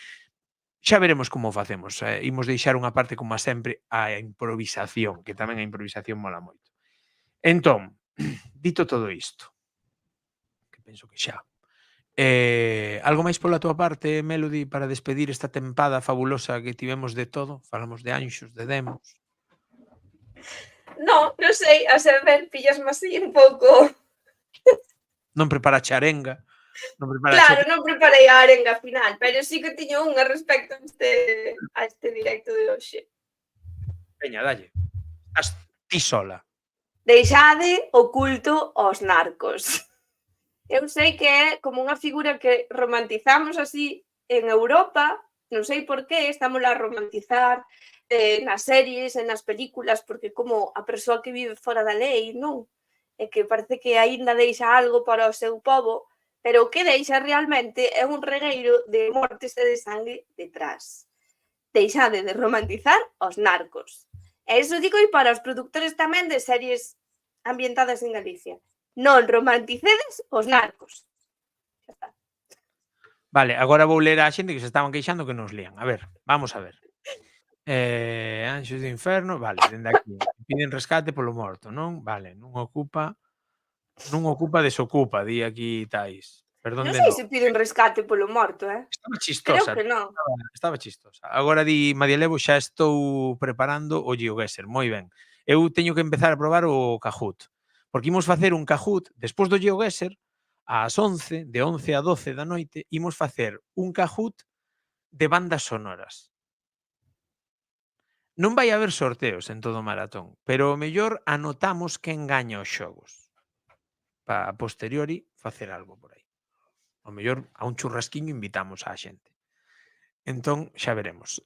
Xa veremos como facemos. Imos deixar unha parte, como sempre, a improvisación, que tamén a improvisación mola moito. Entón, dito todo isto, que penso que xa. Algo máis pola túa parte, Melody, para despedir esta tempada fabulosa que tivemos de todo? Falamos de anxos, de demos. Non sei, a saber, pillasme así un pouco. Non prepara charenga. Non prepara Claro, non preparei a arenga final, pero sí que tiño unha respecto a este directo de hoxe. Veña, dalle. Estás ti sola. Deixade o culto aos narcos. Eu sei que é como unha figura que romantizamos así en Europa, non sei por qué, estamos a romantizar nas series, nas películas, porque como a persoa que vive fora da lei, non? E que parece que aínda deixa algo para o seu pobo, pero o que deixa realmente é un regueiro de mortes e de sangue detrás. Deixade de romantizar os narcos. E iso digo e para os produtores tamén de series ambientadas en Galicia. Non romanticedes os narcos. Xa está. Vale, agora vou ler a xente que se estaban queixando que nos lían. A ver, vamos a ver. Anxos do Inferno, vale, dende aquí. Piden rescate polo morto, non? Vale, non ocupa, desocupa, di aquí Tais. Perdón Non de sei novo. se piden rescate polo morto, Estaba Creo chistosa. que non. Estaba chistosa. Agora di Madialevo, xa estou preparando o GeoGuessr. Moi ben. Eu teño que empezar a probar o Kahoot. Porque imos facer un Kahoot despois do GeoGuessr ás 11, de 11 a 12 da noite, imos facer un Kahoot de bandas sonoras. Non vai haber sorteos en todo o maratón, pero o mellor anotamos quen gaña os xogos. Para a posteriori facer algo por aí. O mellor a un churrasquiño invitamos á xente. Entón, xa veremos.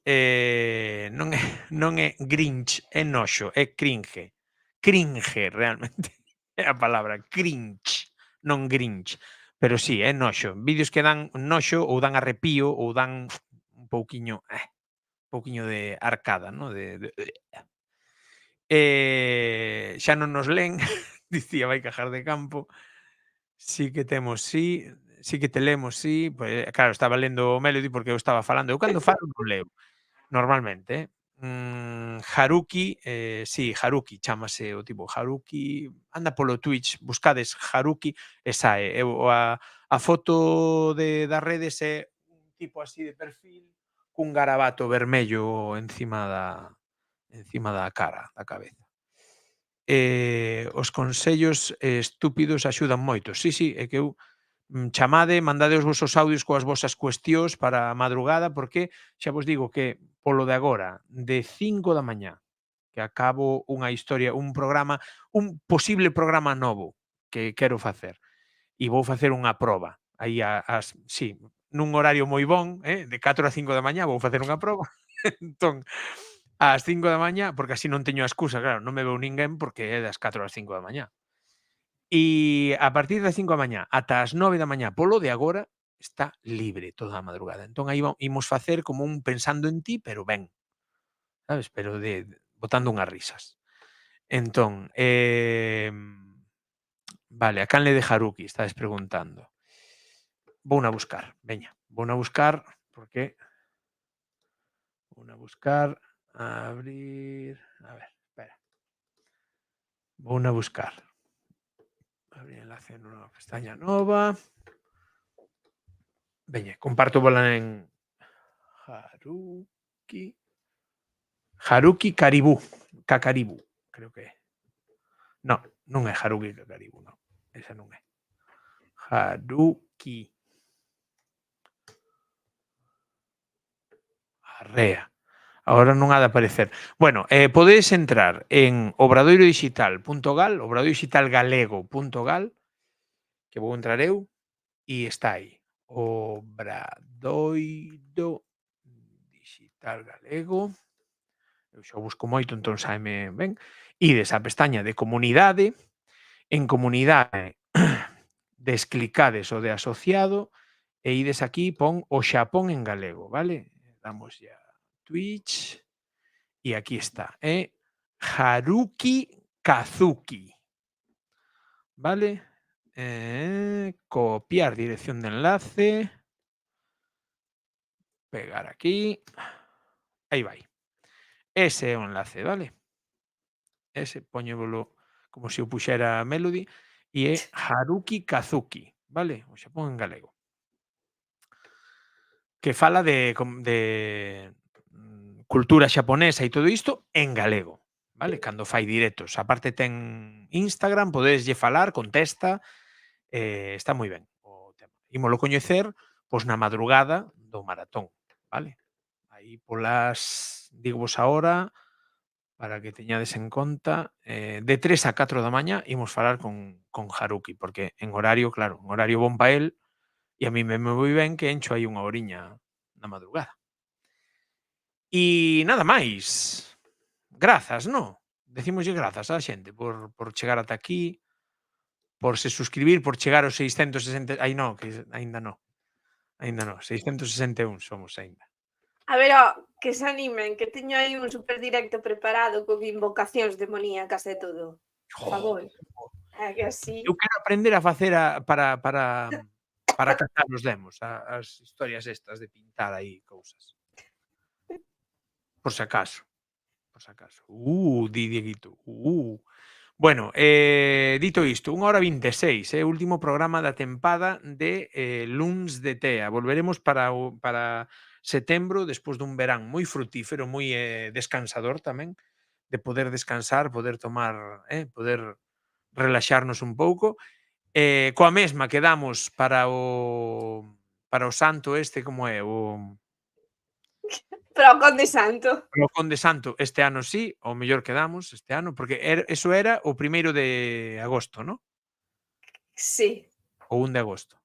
Non é Grinch, é noxo, é cringe. Cringe, realmente. É a palabra, cringe, non Grinch. Pero sí, é noxo. Vídeos que dan noxo ou dan arrepío ou dan un pouquiño de arcada, ¿no? Xa non nos len, dicía vai cajar de campo. Sí que temos sí que te lemos, sí. Pues, claro, estaba lendo o Melody porque eu estaba falando. Eu cando falo non leo, normalmente. Haruki, sí, Haruki, chámase o tipo Haruki. Anda polo Twitch, buscades Haruki e sae. A foto das redes é un tipo así de perfil cun garabato vermello encima da cara, da cabeza. Os consellos estúpidos axudan moito. Sí, é que eu chamade, mandade os vosos audios coas vosas cuestións para a madrugada, porque xa vos digo que polo de agora, de 5 da mañá, que acabo unha historia, un posible programa novo que quero facer. E vou facer unha proba. Aí sí, nun horario moi bon, de 4 a 5 da mañá, vou facer unha proba. Entón, ás 5 da mañá, porque así non teño a excusa, claro, non me veu ninguén porque é das 4 ás 5 da mañá. E a partir das 5 da mañá ata as 9 da mañá polo de agora está libre toda a madrugada. Entón aí imos facer como un pensando en ti, pero ben, sabes? Pero botando unhas risas. Entón, vale, a canle de Haruki, estades preguntando. Vouna buscar, veña, vouna buscar, porque vouna buscar, abrir, a ver, espera. Vouna buscar. Abrir enlace en unha pestaña nova. Veña, comparto bola en Haruki Caribou, Kakaribu, creo que é. No, non é Haruki Kakaribu, non. Esa non é. Haruki. Arrea. Agora non ha de aparecer. Bueno, podedes entrar en obradoirodigital.gal, obradoirodigitalgalego.gal, que vou entrar eu, e está aí. Obradoiro Digital Galego. Eu xa busco moito, entón saime ben. Ides á pestaña de comunidade. En comunidade desclicades o de asociado e ides aquí, pon o Xapón en galego, vale? Damos ya Twitch e aquí está, Haruki Kazuki, vale? Copiar dirección de enlace, pegar aquí, aí vai. Ese é o enlace, vale? Ese, poñévolo como se o puxera Melody, e é Haruki Kazuki, vale? O Xapón en galego. Que fala de cultura xaponesa e todo isto en galego, vale? Cando fai directos. A parte ten Instagram, podeslle falar, contesta, está moi ben o tema. Ímolo coñecer pois na madrugada do maratón, vale? Aí polas, digvos ahora, para que teñades en conta, de 3 a 4 da mañá imos falar con Haruki, porque en horario, claro, en horario bon pa el, e a mí me moi ben que encho aí unha horiña na madrugada. E nada máis. Grazas, no? Decímoslle grazas á xente por chegar ata aquí, por se suscribir, por chegar aos 660... Ai, no, que aínda no. Aínda no, 661 somos aínda. A ver, que se animen, que teño aí un super directo preparado con invocacións demoníacas e todo. Por favor. Que así... Eu quero aprender a facer para cazar os demos, as historias estas de pintar aí cousas. Por si acaso. Por si acaso. Di Dieguito. Bueno, dito isto, 1:26, último programa da tempada de Luns de Tea. Volveremos para setembro, despois dun verán moi frutífero, moi descansador tamén, de poder descansar, poder tomar, poder relaxarnos un pouco. Coa mesma quedamos para o santo este, como é? Para o Conde Santo. Para o Conde Santo este ano sí, ao mellor quedamos este ano, porque eso era o 1 de agosto, ¿no? Sí. O 1 de agosto.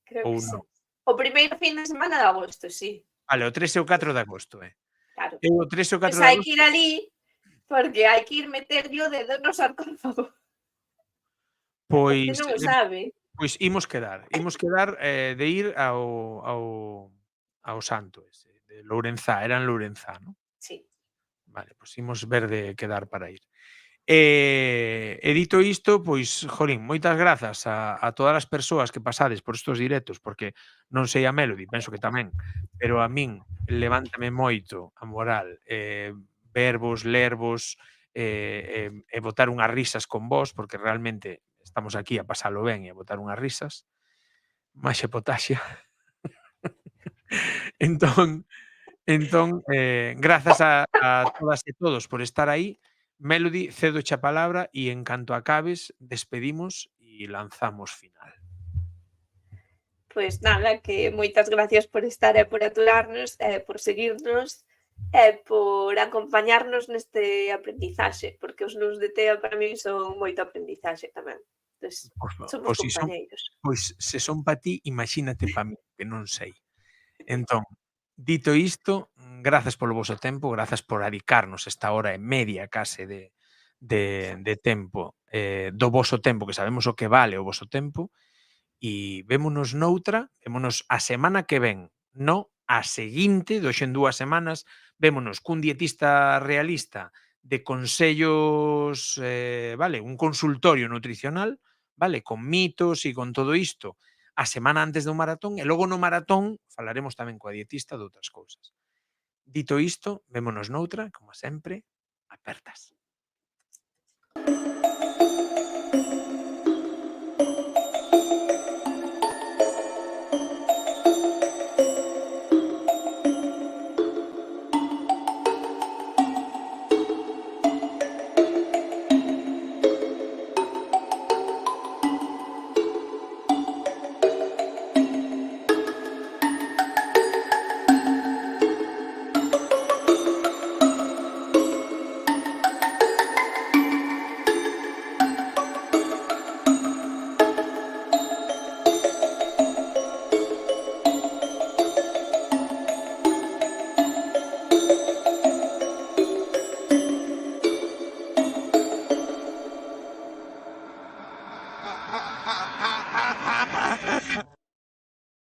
Creo Ou que sí. non. O primeiro fin de semana de agosto, sí. Vale, o 3 e o 4 de agosto, Claro. O 3 e o 4 Pois de hai agosto. que ir ali, porque hai que ir meterlle o dedo no sarcófago. Pois non o sabe. Pois imos quedar de ir ao santo ese, de Lourenzá, era en Lourenzá, ¿no? Sí. Vale, pois imos ver de quedar para ir. E dito isto, pois, jolín, moitas grazas a todas as persoas que pasades por estos directos, porque non sei a Melody, penso que tamén, pero a min levántame moito a moral vervos, lervos e botar unhas risas con vos, porque realmente estamos aquí a pasalo ben e a botar unhas risas. Maxe potaxia. Entón, grazas a todas e todos por estar aí. Melody, cedo a palabra e en canto acabes, despedimos e lanzamos final. Pois nada, que moitas gracias por estar e por aturarnos, por seguirnos e por acompañarnos neste aprendizaxe, porque os luns de Tea para mí son moito aprendizaxe tamén. Entonces, Por fa somos pois si son compañeiros. pois se son pa ti, imagínate pa min, que non sei. Entón, dito isto, grazas polo voso tempo, grazas por adicarnos esta hora e media case de tempo, do voso tempo, que sabemos o que vale o voso tempo, e vémonos noutra, vémonos a semana que ven, no a seguinte, de hoxe en 2 semanas, vémonos cun dietista realista de consellos, vale, un consultorio nutricional, vale, con mitos e con todo isto, a semana antes do maratón, e logo no maratón falaremos tamén coa dietista de outras cousas. Dito isto, vémonos noutra, como sempre, apertas.